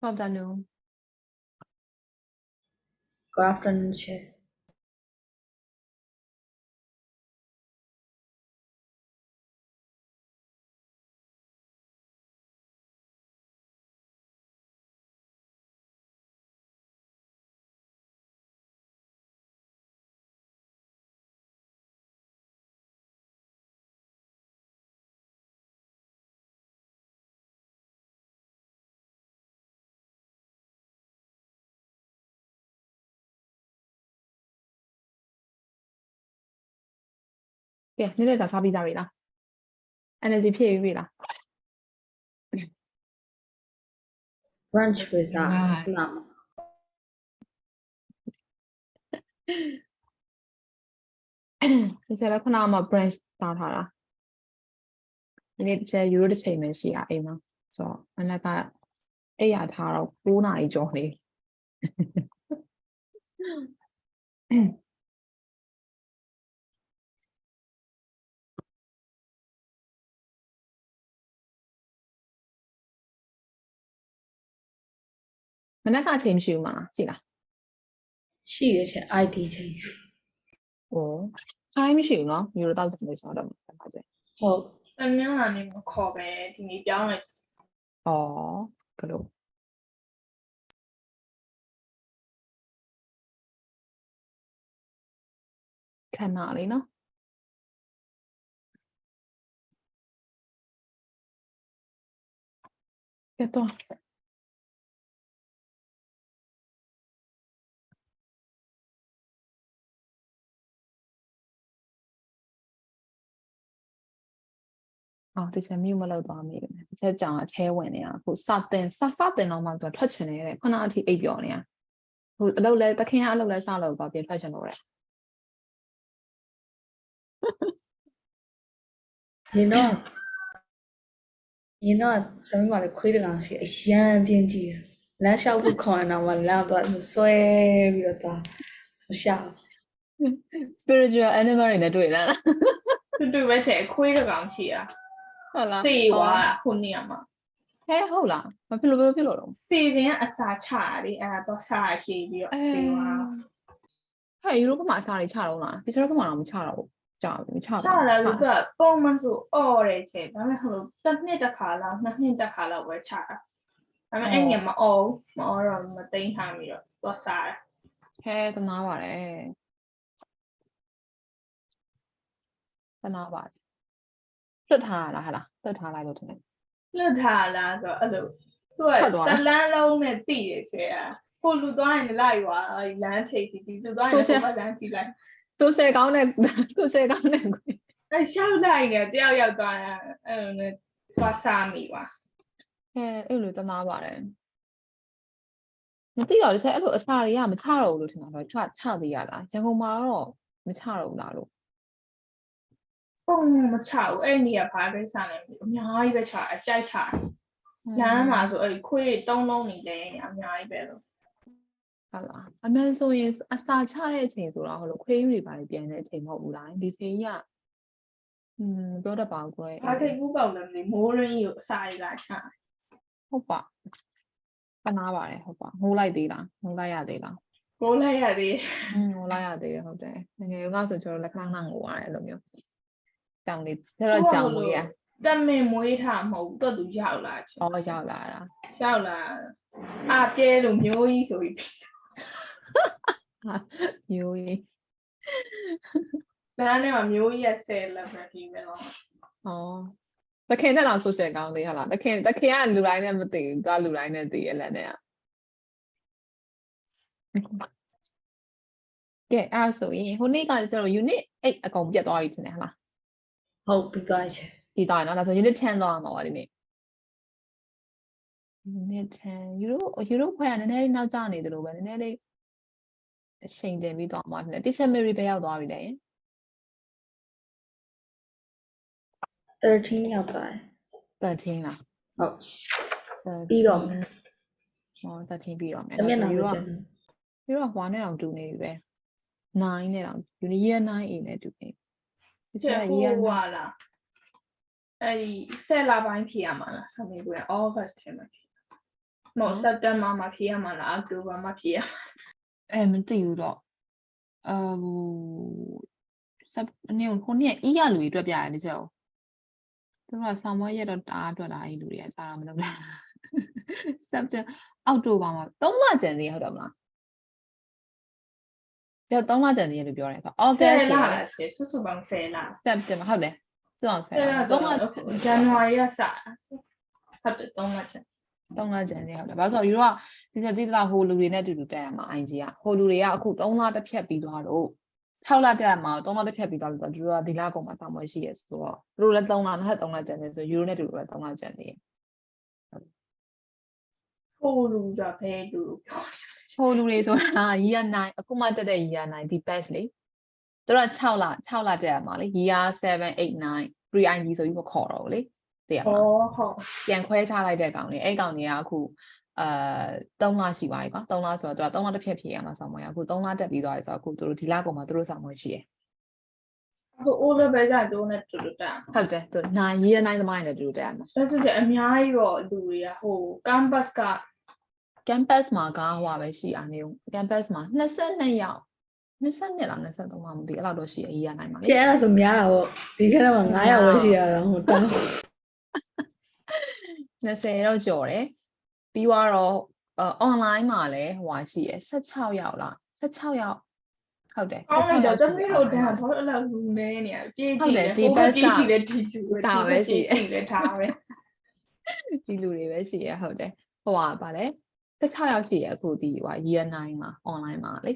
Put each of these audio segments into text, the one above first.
afternoon. Good afternoon, Chair. Yeah, 你哋就စားပြီးသားပြီလား energy ဖြည့်ပြီးပြီလား Brunch pizza. Right. Mama. ဒီချက်လည်းခုနကမှ branch စားထားတာဒီနေ့တစ်ချက် euro တစ်ချိန်ပဲရှိတာအိမ်မှာဆိုတော့မနက်ကအိပ်ရထားတော့9 နာရီကျော်နေမနက်ကအချိန်မရှိဘူးမလားကြည့်လား ရှိရချင်း ID ချင်း ဩခါတိုင်းမရှိဘူးနော် euro တောက်တယ်ဆိုတော့ဆက်ပါကြ ဟုတ် အများကနေမခေါ်ပဲဒီနေ့ပြောင်းလိုက် ဩကလို့ခဏလေးနော်ကဲတော့ဒီချက်မြို့မလောက်သွားမိတယ်ဒီချက်ကြောင်အထဲဝင်နေတာအခုစတင်တော့မှသူထွက်ချင်နေတဲ့ခုနအထိအိပ်ပျော်နေတာဟိုအလုပ်လဲတခင်ကအလုပ်လဲစလို့သွားပြင်ထွက်ချင်လို့ရ ရင်တော့သမီးမလည်းခွေးတကောင်ရှိအရန်ပြင်းကြည့်လမ်းလျှောက်ဖို့ခေါ်နေတာမှလမ်းတော့ဆွဲပြီးတော့မရှောက် spiritual animal တွေနဲ့တွေ့လား တူပဲချေခွေးတကောင်ရှိတာ ဟုတ်လား သေသွားတာခုနေရမှာ ဟဲဟုတ်လားမဖြစ်လို့တော့ သေပင်ကအစာချရတယ်အဲ့ဒါတော့စားရှိပြီးတော့သေသွား ဟဲ့ယူရိုကမှာအစားတွေချတော့လားဒီစရောကမှာတော့မချတော့ဘူးကြာပြီမချ ချ ပါဘူး လာလို့ကပုံမှန်ဆိုအော်တယ်ချေဒါပေမဲ့ဟိုတစ်နှစ်တစ်ခါလောက်နှစ်နှစ်တစ်ခါလောက်ပဲချတာဒါပေမဲ့အဲ့ညမအော်တော့မသိမ်းထားပြီးတော့တော့စားတယ် ဟဲတနာပါတယ်တနာပါတယ်လွတ်ထားလားဟလားလွတ်ထားလိုက်လို့ထင်တယ် လွတ်ထားလားဆိုတော့အဲ့လိုသူကတလန်းလုံးနဲ့တည်ရချေဟိုလူသွားရင်လိုက်သွားလမ်းထိပ်ဒီလူသွားရင်ဟိုဘက်လမ်းထိလိုက် သူဆယ်ကောင်းတဲ့ကို အဲ့ရှောက်လိုက်နေတယောက်ရောက်သွားတာအဲ့လိုနဲ့သွားစားမိပါ အဲ့လိုတနာပါတယ်မသိတော့ဒီဆက်အဲ့လိုအစာတွေကမချတော့ဘူးလို့ထင်တာတော့ချသေးရလားရန်ကုန်မှာတော့မချတော့ဘူးလားလို့ ပုံမချဘူးအဲ့နေရာဘာကိစ္စလဲအများကြီးပဲချအကြိုက်ချလမ်းမှာဆိုအဲ့ခွေးတုံးလုံးနေတယ်အများကြီးပဲလို့ ဟုတ်လားအမှန်ဆိုရင်အစာချတဲ့အချိန်ဆိုတော့ဟိုလိုခွေးယူတွေပါပြန်တဲ့အချိန်မဟုတ်ဘူးလားဒီချိန်ကပြောတတ်ပါကွယ် ဘာထိတ်ကူးပေါက်လဲမသိမိုးရင်းကြီးကိုအစာရီလာချ ဟုတ်ပါပနာပါတယ်ဟုတ်ပါငိုးလိုက်သေးလားငိုးလိုက်ရသေးလား ကိုလိုက်ရသေး ငိုးလိုက်ရသေးတယ်ဟုတ်တယ်ငယ်ငယ်ကဆိုကျွန်တော်လက်ခဏငိုရတယ်အဲ့လိုမျိုးကြောင်လေးဒါတော့ကြောင်မွေးရ တက်မင်မွေးထားမဟုတ်တော့သူရောက်လာချင် အော်ရောက်လာတာ ရောက်လာအပြဲလိုမျိုးကြီးဆိုပြီး မျိုးကြီး လမ်းထဲမှာမျိုးကြီးရဲ့10 level ကြီးပဲတော့ တခင်နဲ့တော့ social ကောင်းသေးဟလားတခင်ကလူတိုင်းနဲ့မသိဘူးသူကလူတိုင်းနဲ့သိရလက်နဲ့ကဲအဲ့ဆိုရင်ဟိုနေ့ကကျတော့ unit 8အကုန်ပြတ်သွားပြီထင်တယ်ဟလား ဟုတ်ပြီးသွားချင် ပြီးသွားရင်နော်ဒါဆို unit 10သွားမှာပါဒီနေ့ unit 10 euro ခွဲကနည်းနည်းလေးနောက်ကျနေတယ်လို့ပဲနည်းနည်းလေးအချိန်တင်ပြီးသွားမှာထင်တယ် teacher Mary ပဲရောက်သွားပြီလေ 13ရောက်သွားတယ် 13လား ဟုတ်ပြီးတော့မယ် 13ပြီးတော့မယ် တမျက်နှာပဲကျန် ပြီးတော့ဟွာနဲ့အောင်တူနေပြီပဲ9နဲ့တော့ year 9A နဲ့တူနေပြီ ကျဟိုဟာလားအဲ့ဒီ10 လပိုင်းဖြစ်ရမှာလားဆမေးပွဲ August ထဲမှာ မော်စက်တက်မှာဖြေရမှာလားအောက်တိုဘာမှာဖြေရမှာ မသိဘူးတော့စပ်နေခုနှစ်အီးရလူတွေတွေ့ပြရတယ်ကြောက်သူတို့ကဆောင်းမွေးရတော့တအားတွေ့လာအဲ့လူတွေကစားတာမလုပ်လားစပ်တက်အောက်တိုဘာမှာ3လကျန်သေးဟုတ်တယ်မလားကျော်3လကျန်သေးတယ်လို့ပြောတယ်ဆိုဩဂတ် 10 လလားချေစုပေါင်း10 လ စပ်တက်မှာဟုတ်တယ်စုအောင်10 10 လ လ 3 တော့ လ ဇန်နဝါရီကစဟုတ်တယ်3 လချေ3လကျန်သေးဟုတ်တယ်ဘာလို့ဆိုယူတော့ဒီချက်တိလာဟိုလူတွေနဲ့တူတူတက်ရမှာ IG ကဟိုလူတွေကအခု3လတစ်ဖြတ်ပြီးသွားတော့6လတက်ရမှာ3လတစ်ဖြတ်ပြီးသွားလို့သူတို့ကဒီလကုန်မှာဆောင်းမွေးရှိရဆိုတော့သူတို့လည်း3လနောက်ထပ်3လကျန်သေးဆိုယူရိုနဲ့တူတူလည်း3လကျန်သေး ဟိုလူကြဖဲလူပြောနေ ဟိုလူတွေဆိုတာ year 9အခုမှတက်တဲ့ year 9ဒီ batch လေသူတို့က6လတက်ရမှာလေ year 7 8 9 pre IB ဆိုပြီးမခေါ်တော့ဘူးလေသိရမလား ဟုတ် ပြန်ခွဲချလိုက်တဲ့ကောင်လေးအဲ့ကောင်တွေကအခု3လရှိပါပြီကွာ3လဆိုတော့သူက3လတစ်ဖြတ်ဖြည့်ရမှာဆောင်းမွေးအခု3လတက်ပြီးသွားပြီဆိုတော့အခုသူတို့ဒီလကုန်မှာသူတို့ဆောင်းမွေးရှိရယ် ဆို O level ကြတော့နဲ့တူတူတက် ဟုတ်တယ်သူ9 year 9သမားတွေနဲ့တူတူတက်ရမှာ အဲ့ဆိုတဲ့အများကြီးတော့လူတွေကဟို campus က campus မှာကဟိုပါပဲရှိအားနေ campus မှာ22ယောက်22လား23လားမသိအဲ့လောက်တော့ရှိရ year 9မှာ ချဲအဲ့ဒါဆိုများတာပေါ့ဒီခက်တော့900ပဲရှိရတာဟိုတောင်း 20တော့ကျော်တယ်ပြီးတော့online မှာလည်းဟိုပါရှိရ16ယောက်လား16ယောက်ဟုတ်တယ် အော် 16 ဒါ ယောက် တမီးတို့တန်းတော့အဲ့လိုလူနေနေပြေးကြည့်တယ် ဒီ ဟို bus ပြေး က ကြည့်တယ်ဒီလူပဲ ဒါပဲရှိတယ် ကြည့်တယ်ဒါပဲ ဒီလူတွေပဲရှိရဟုတ်တယ်ဟိုပါဗါလဲ16ယောက်ရှိရအခုဒီဟို year 9မှာ online မှာလေ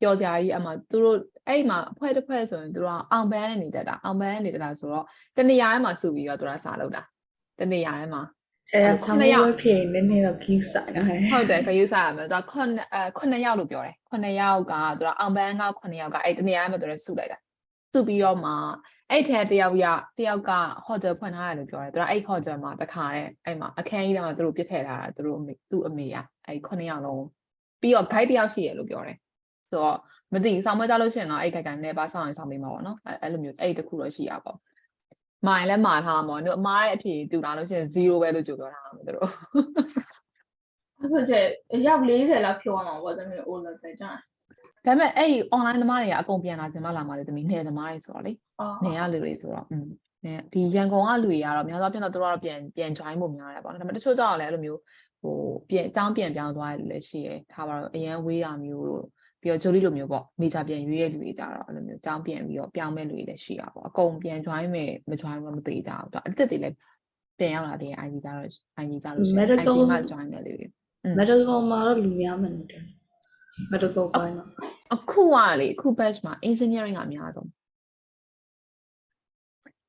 ကြော်ကြကြီးအမှသူတို့အဲ့မှာအဖွဲ့တစ်ဖွဲ့ဆိုရင်သူတို့အောင်ပန်းနေတက်တာအောင်ပန်းနေတက်တာဆိုတော့တနေရာထဲမှာစုပြီးတော့သူတို့စာလုပ်တာတနေရာထဲမှာ ချဲဆောင်းဝဲဖြေနည်းနည်းတော့ကြီးစားနေ ဟုတ်တယ်ခရုစားရမယ်သူက9ယောက်လို့ပြောတယ်9ယောက်ကသူကအောင်ပန်းက9ယောက်ကအဲ့တနေရာထဲမှာသူတို့စုလိုက်တာစုပြီးတော့မှအဲ့ထဲတယောက်ကဟိုတယ်ဖွင့်ထားတယ်လို့ပြောတယ်သူကအဲ့ဟိုတယ်မှာတခါတဲ့အဲ့မှာအခန်းကြီးထဲမှာသူတို့ပြစ်ထည့်ထားတာသူ့အမေကအဲ့9ယောက်လုံးပြီးတော့ guide တယောက်ရှိရလို့ပြောတယ်ဆိုတော့မသိဘူးဆောင်းမွေးကြလို့ရှိရင်တော့အဲ့ guide ကနေပါဆောင်ရင်ဆောင်ပေးမှာပေါ့နော်အဲ့လိုမျိုးအဲ့တခုတော့ရှိရပေါ့မိုင်လည်းမှာထားမှာတို့အမားရဲ့အဖြေတူလာလို့ရှိရင်0ပဲလို့ကြိုပြောထားမှာတို့ အဲ့ဆိုချက်ရောက်40လောက်ဖြောင်းအောင်ပေါ့တမီး O level ကြတယ် ဒါပေမဲ့အဲ့ online သမားတွေကအကုန်ပြန်လာစင်မလာမှာလေတမီးနယ်သမားတွေဆိုတော့လေနယ်ရလူတွေဆိုတော့ဒီရန်ကုန်ကလူတွေကတော့များသောအားဖြင့်တော့သူတို့ကတော့ပြန် join ဖို့များတယ်ပေါ့နော်ဒါပေမဲ့တချို့ကြောင့်လည်းအဲ့လိုမျိုးဟိုပြန်အကြောင်းပြန်ပြောင်းသွားတယ်လို့လည်းရှိတယ်ထားပါတော့အရန်ဝေးတာမျိုးတို့ပြီးတော့ဂျိုလီလိုမျိုးပေါ့မေဂျာပြန်ရွေးရလူတွေကြတော့အဲ့လိုမျိုးအကြောင်းပြန်ပြီးတော့ပြောင်းမဲ့လူတွေလည်းရှိတာပေါ့အကုန်ပြန် join မယ်မ join ဘူးမသိကြဘူးသူအစ်စ်တွေလည်းပြန်ရောက်လာတယ် IG ကြတော့ IG ကြလို့ရှိရင် IG မှာ join မယ်လူတွေ medical မှာတော့လူများမှန်တယ် medical ပိုင်းတော့ အခုကလေအခု batch မှာ engineering ကအများဆုံး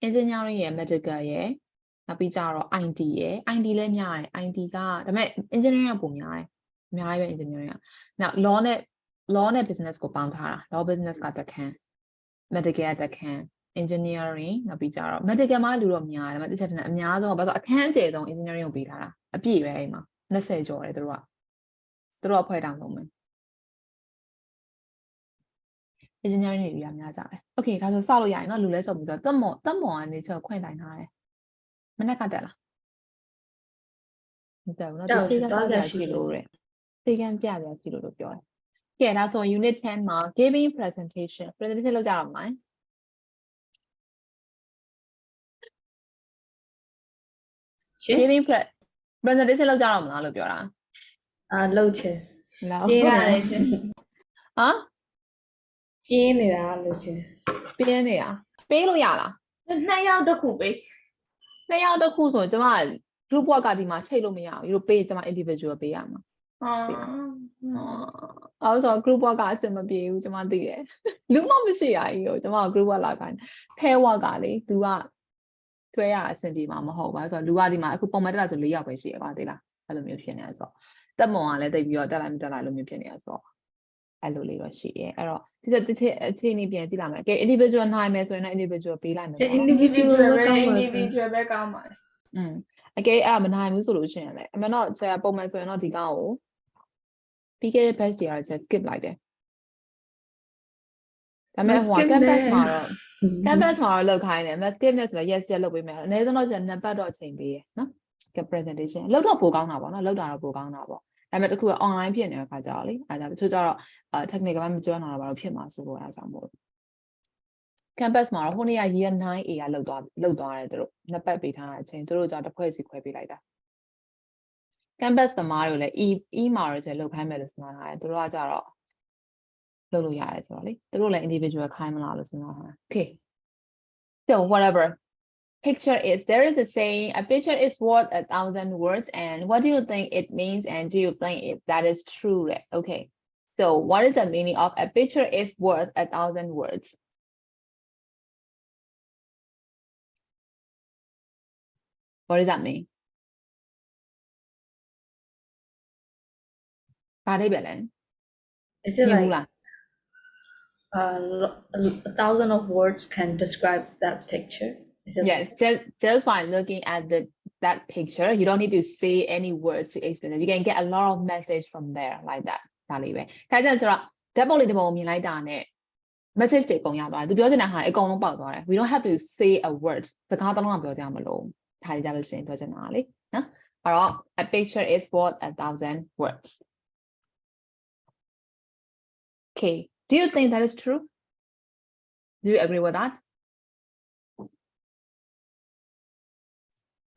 engineering ရယ် medical ရယ်နောက်ပြီးကြတော့ IT ရယ် IT လည်းများတယ် IT ကဒါပေမဲ့ engineering ကပုံများတယ်အများကြီးပဲ engineering ကနောက် law နဲ့ business ကိုပေါင်းထားတာ law business ကတက်ခန်း medical ကတက်ခန်း engineering နောက်ပြီးကြတော့ medical မှာလူတော့များတယ်ဒါပေမဲ့တစ်ချက်တည်းအများဆုံးဘာလို့အခန်းအကျယ်ဆုံး engineering ကိုပေးထားတာအပြည့်ပဲအဲ့မှာ20ကျော်တယ်သူတို့ကဖွဲ့တောင်ဆုံးပဲ engineering တွေပြများကြတယ်။ Okay ဒါဆိုစလို့ရရင်เนาะလူလဲစုံပြီးဆိုတော့တက်မော်ကနေချက်ခွင့်တိုင်းထားတယ်။မနေ့ကတက်လား။မတက်ဘူးเนาะဒီစေကပြရှိလို့တဲ့။စေကပြပြရှိလို့ပြောတယ်။ကဲဒါဆို unit 10မှာ giving presentation လုပ်ကြတော့မှာ။ giving presentation လုပ်ကြတော့မလားလို့ပြောတာ လှုပ်ချင် ။လောက် ကျေးရတယ်ရှင် ဟမ် ပြင်းနေတာလှုပ်ချင် ပြင်းနေတာပေးလို့ရလား 2 ယောက်တစ်ခုပေး 2ယောက်တစ်ခုဆိုရင်ကျမ group work ကဒီမှာချိန်လို့မရဘူးဒီလိုပေးကျမ individual ပေးရမှာ အော်ဆို group work ကအဆင်မပြေဘူးကျမသိတယ်လူမမရှိရကြီးကိုကျမ group work လာခိုင်း pair work ကလေလူကတွဲရအဆင်ပြေမှာမဟုတ်ပါဆိုတော့လူကဒီမှာအခုပုံမှန်တက်တာဆို4ယောက်ပဲရှိရကွာသိလားအဲ့လိုမျိုးဖြစ်နေရဆိုတက်မွန်ကလည်းတိတ်ပြီးတော့တက်လိုက်မတက်လိုက်လို့မျိုးဖြစ်နေရဆိုအဲ့လိုလေးတော့ရှိရဲအဲ့တော့ဒီအခြေအနေပြန်ကြည့်လာမယ်ကဲ individual နိုင်မယ်ဆိုရင်လည်း individual ပေးလိုက်မယ်ပေါ့ individual ပဲကောင်းပါ individual ပဲကောင်းပါတယ် အကဲအဲ့ဒါမနိုင်ဘူးဆိုလို့ရှိရင်လည်းအမှန်တော့ဆရာပုံမှန်ဆိုရင်တော့ဒီကောင်ကိုပြီးခဲ့တဲ့ batch တွေကတော့ skip လိုက်တယ်ဒါပေမဲ့ဟို campus မှာတော့လောက်ခိုင်းတယ် skip နဲ့ဆိုတော့ yes လောက်ပေးမယ်အနည်းဆုံးတော့2ပတ်တော့အချိန်ပေးရနော် က presentation လောက်တော့ပိုကောင်းတာပေါ့နော်လောက်တာတော့ပိုကောင်းတာပေါ့ဒါပေမဲ့တခုက online ဖြစ်နေတဲ့ခါကြတော့လေအဲဒါတချို့ကြတော့technical ဘာမကျွမ်းတာတော့ဘာလို့ဖြစ်မှာဆိုတော့အဲဒါကြောင့်မို့ campus မှာတော့ဟိုနေ့က year 9A ကလောက်သွားတယ်သူတို့နှစ်ပတ်ပေးထားတဲ့အချိန်သူတို့ကြောင့်တစ်ဖွဲ့စီခွဲပေးလိုက်တာ campus သမားတွေလည်း e မှာတော့ကျလောက်ခိုင်းမယ်လို့စဉ်းစားထားတယ်သူတို့ကကြတော့လုပ်လို့ရတယ်ဆိုတော့လေသူတို့လည်း individual ခိုင်းမလားလို့စဉ်းစားထားတယ် okay so whatever picture is there is a saying a picture is worth 1,000 words and what do you think it means and do you think that is true okay so what is the meaning of a picture is worth 1,000 words what does that mean ဘာလေးပဲလဲ Is it like a 1,000 of words can describe that picture? Is it yes just by looking at that picture you don't need to say any words to explain it you can get a lot of message from there like that ဒါလေးပဲဒါကြဆိုတော့ဓာတ်ပုံလေးတစ်ပုံမြင်လိုက်တာနဲ့ message တွေအကုန်ရသွားတယ်သူပြောချင်တာဟာအကုန်လုံးပေါက်သွားတယ် we don't have to say a word စကားတစ်လုံးကပြောကြမလို့ဒါလေးကြလို့ရှိရင်ပြောချင်တာလေနော်အဲ့တော့ a picture is worth 1,000 words okay do you think that is true do you agree with that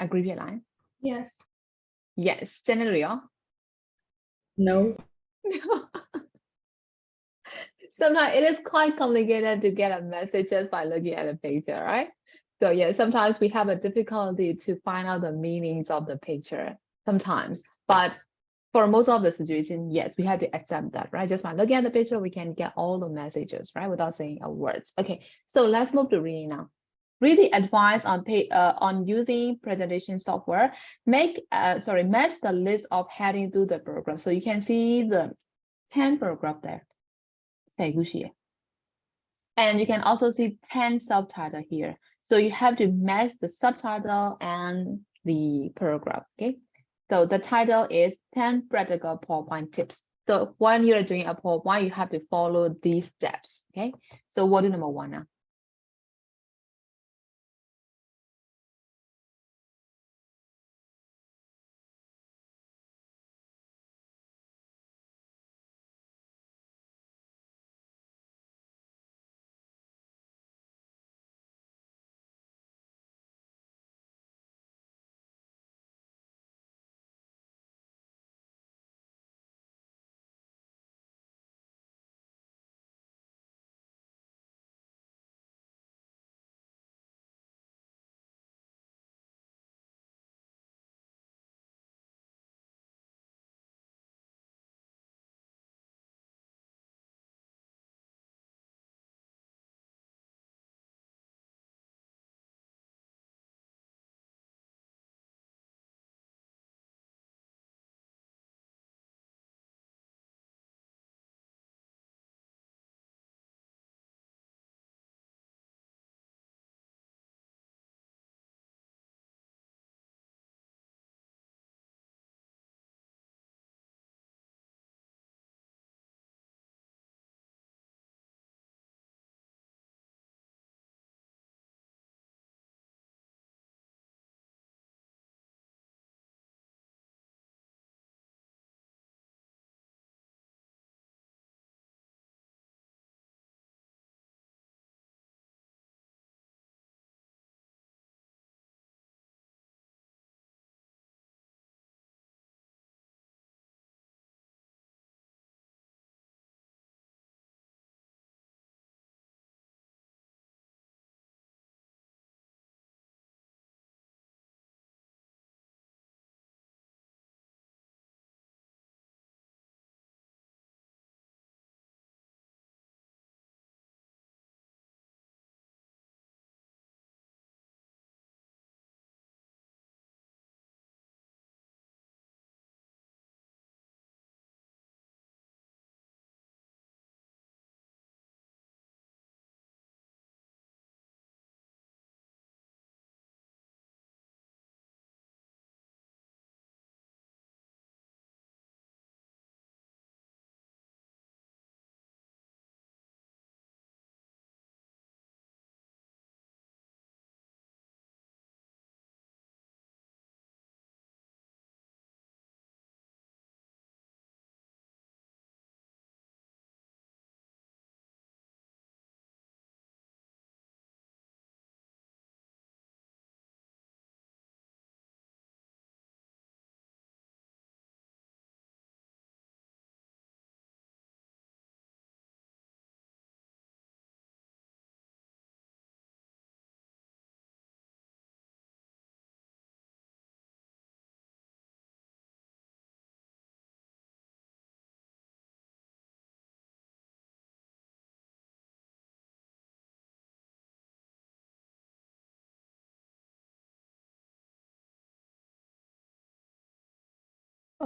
agree ဖြစ်လား yes yes ကျန်တဲ့လူရော no? Sometimes it is quite complicated to get a message just by looking at a picture, right? So yeah, sometimes we have a difficulty to find out the meanings of the picture sometimes. But for most of the situation, yes, we have to accept that, right? Just by looking at the picture, we can get all the messages, right? Without saying a word. Okay, so let's move to reading now. Read the advice on using presentation software. Match the list of heading to the program. So you can see the 10 paragraph there. And you can also see 10 subtitle here. So you have to match the subtitle and the paragraph, okay? So the title is 10 practical PowerPoint tips. So when you're doing a PowerPoint, you have to follow these steps, okay? So what is number 1 now?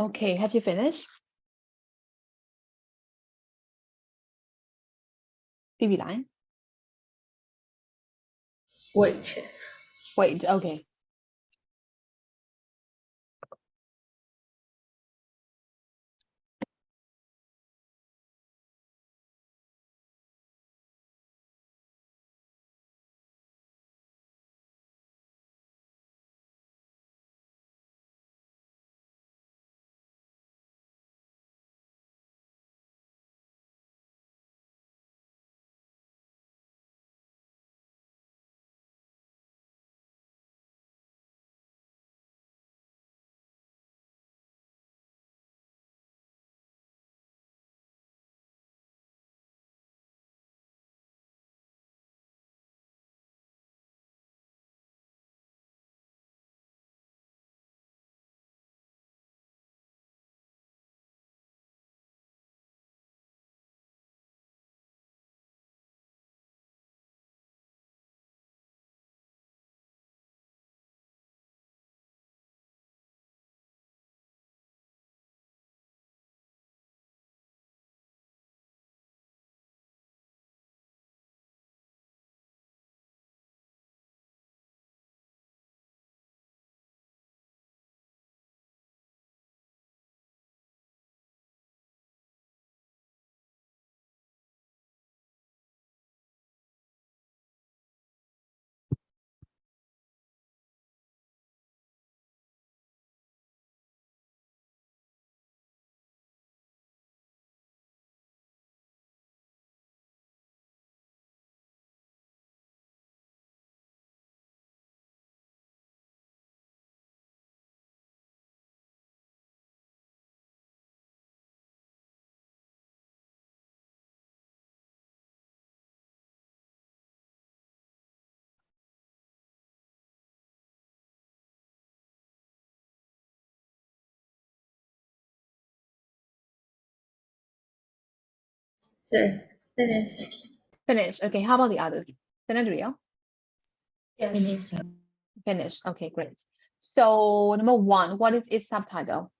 Okay, have you finished? BB line. Wait. Wait, okay. Sure. Finish. Finish. Okay, how about the others? Scenario? Yes. Finish. Finish. Okay, great. So number 1, what is its subtitle?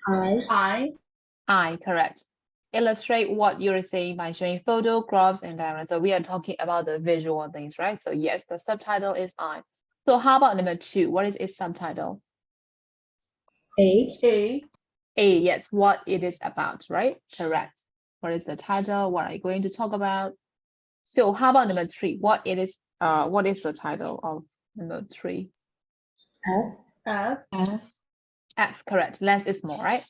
I, correct. Illustrate what you're saying by showing photographs and diagrams. So we are talking about the visual things, right? So yes, the subtitle is I. So how about number 2? What is its subtitle? A. A, yes, what it is about, right? Correct. What is the title? What are you going to talk about? So how about number 3? What is the title of number 3? F. F, correct. Less is more, right?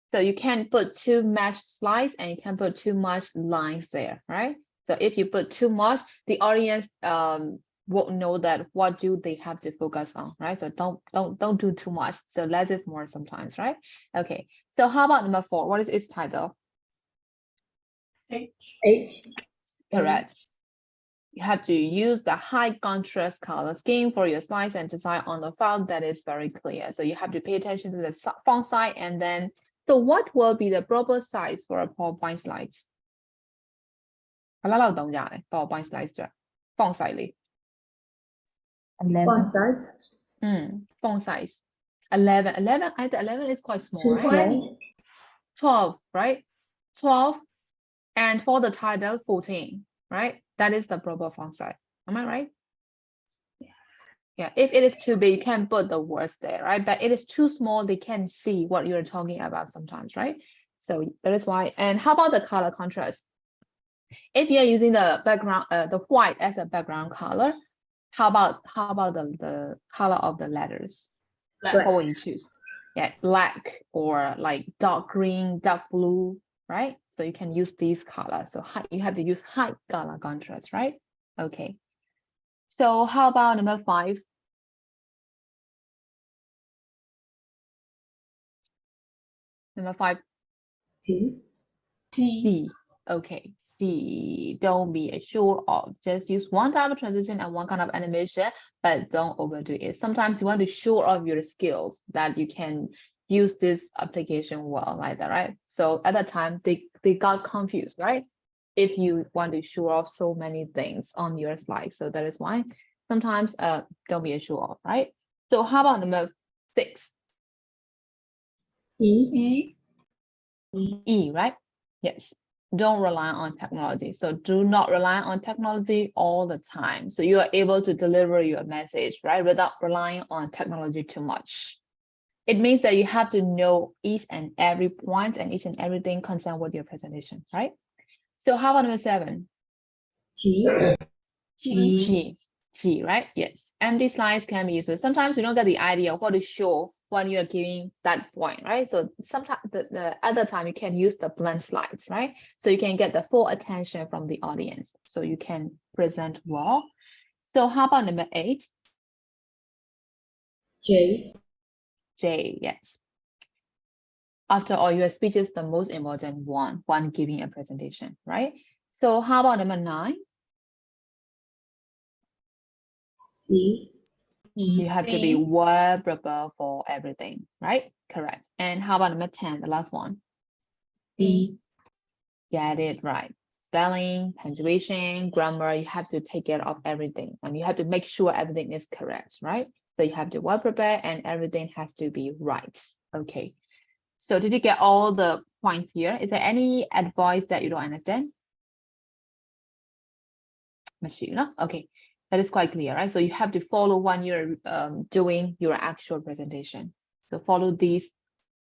So you can put too much slides and you can put too much lines there, right? So if you put too much, the audience won't know that what do they have to focus on, right? So don't do too much. So less is more sometimes, right? Okay. So how about number 4? What is its title? H. Correct. You have to use the high contrast color scheme for your slides and design on the file that is very clear. So you have to pay attention to the font size and then, so what will be the proper size for a PowerPoint slides? ဘယ်လောက်တောင်ရတယ် PowerPoint slides အတွက် font size လေး Font size. Font size 11 I think 11 is quite small, right? 12, right? 12 and for the title 14, right? That is the proper font size. Am I right? Yeah, if it is too big, you can put the words there, right? But it is too small, they can't see what you're talking about sometimes, right? So that is why. And how about the color contrast? If you're using the background, the white as a background color, how about the color of the letters? Black. What will you choose? Yeah, black or like dark green, dark blue, right? So you can use these colors. So you have to use high color contrast, right? Okay. So how about number 5? Number 5. D. Okay. D. Don't be sure of. Just use one type of transition and one kind of animation, but don't overdo it. Sometimes you want to show off your skills that you can use this application well, like that, right? So at that time, they got confused, right? If you want to show off so many things on your slide. So that is why sometimes don't be sure, right? So how about number 6? E. E, right? Yes. Don't rely on technology. So do not rely on technology all the time. So you are able to deliver your message, right? Without relying on technology too much. It means that you have to know each and every point and each and everything concerned with your presentation, right? So how about number 7? G. G, right? Yes. Empty slides can be useful. Sometimes you don't get the idea of what to show when you're giving that point, right? So sometimes the other time you can use the blank slides, right? So you can get the full attention from the audience. So you can present well. So how about number 8? J. Yes. After all, your speech is the most important one when giving a presentation, right? So how about number 9? C. You have to be well prepared for everything, right? Correct. And how about number 10, the last one? D. Get it right. Spelling, punctuation, grammar, you have to take care of everything. And you have to make sure everything is correct, right? So you have to well prepare and everything has to be right. Okay. So did you get all the points here? Is there any advice that you don't understand? Machine, okay. That is quite clear, right? So you have to follow when you're doing your actual presentation. So follow these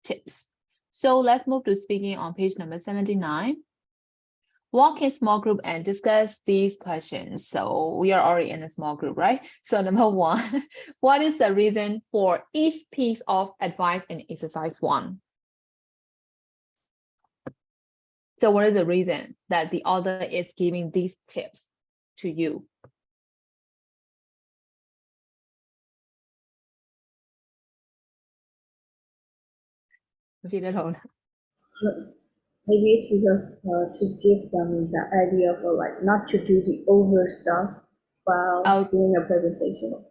tips. So let's move to speaking on page number 79. Walk in small group and discuss these questions. So we are already in a small group, right? So number 1, what is the reason for each piece of advice in exercise 1? So what is the reason that the author is giving these tips to you? Repeat it all. Maybe it's just to give them the idea of like not to do the over stuff while doing a presentation.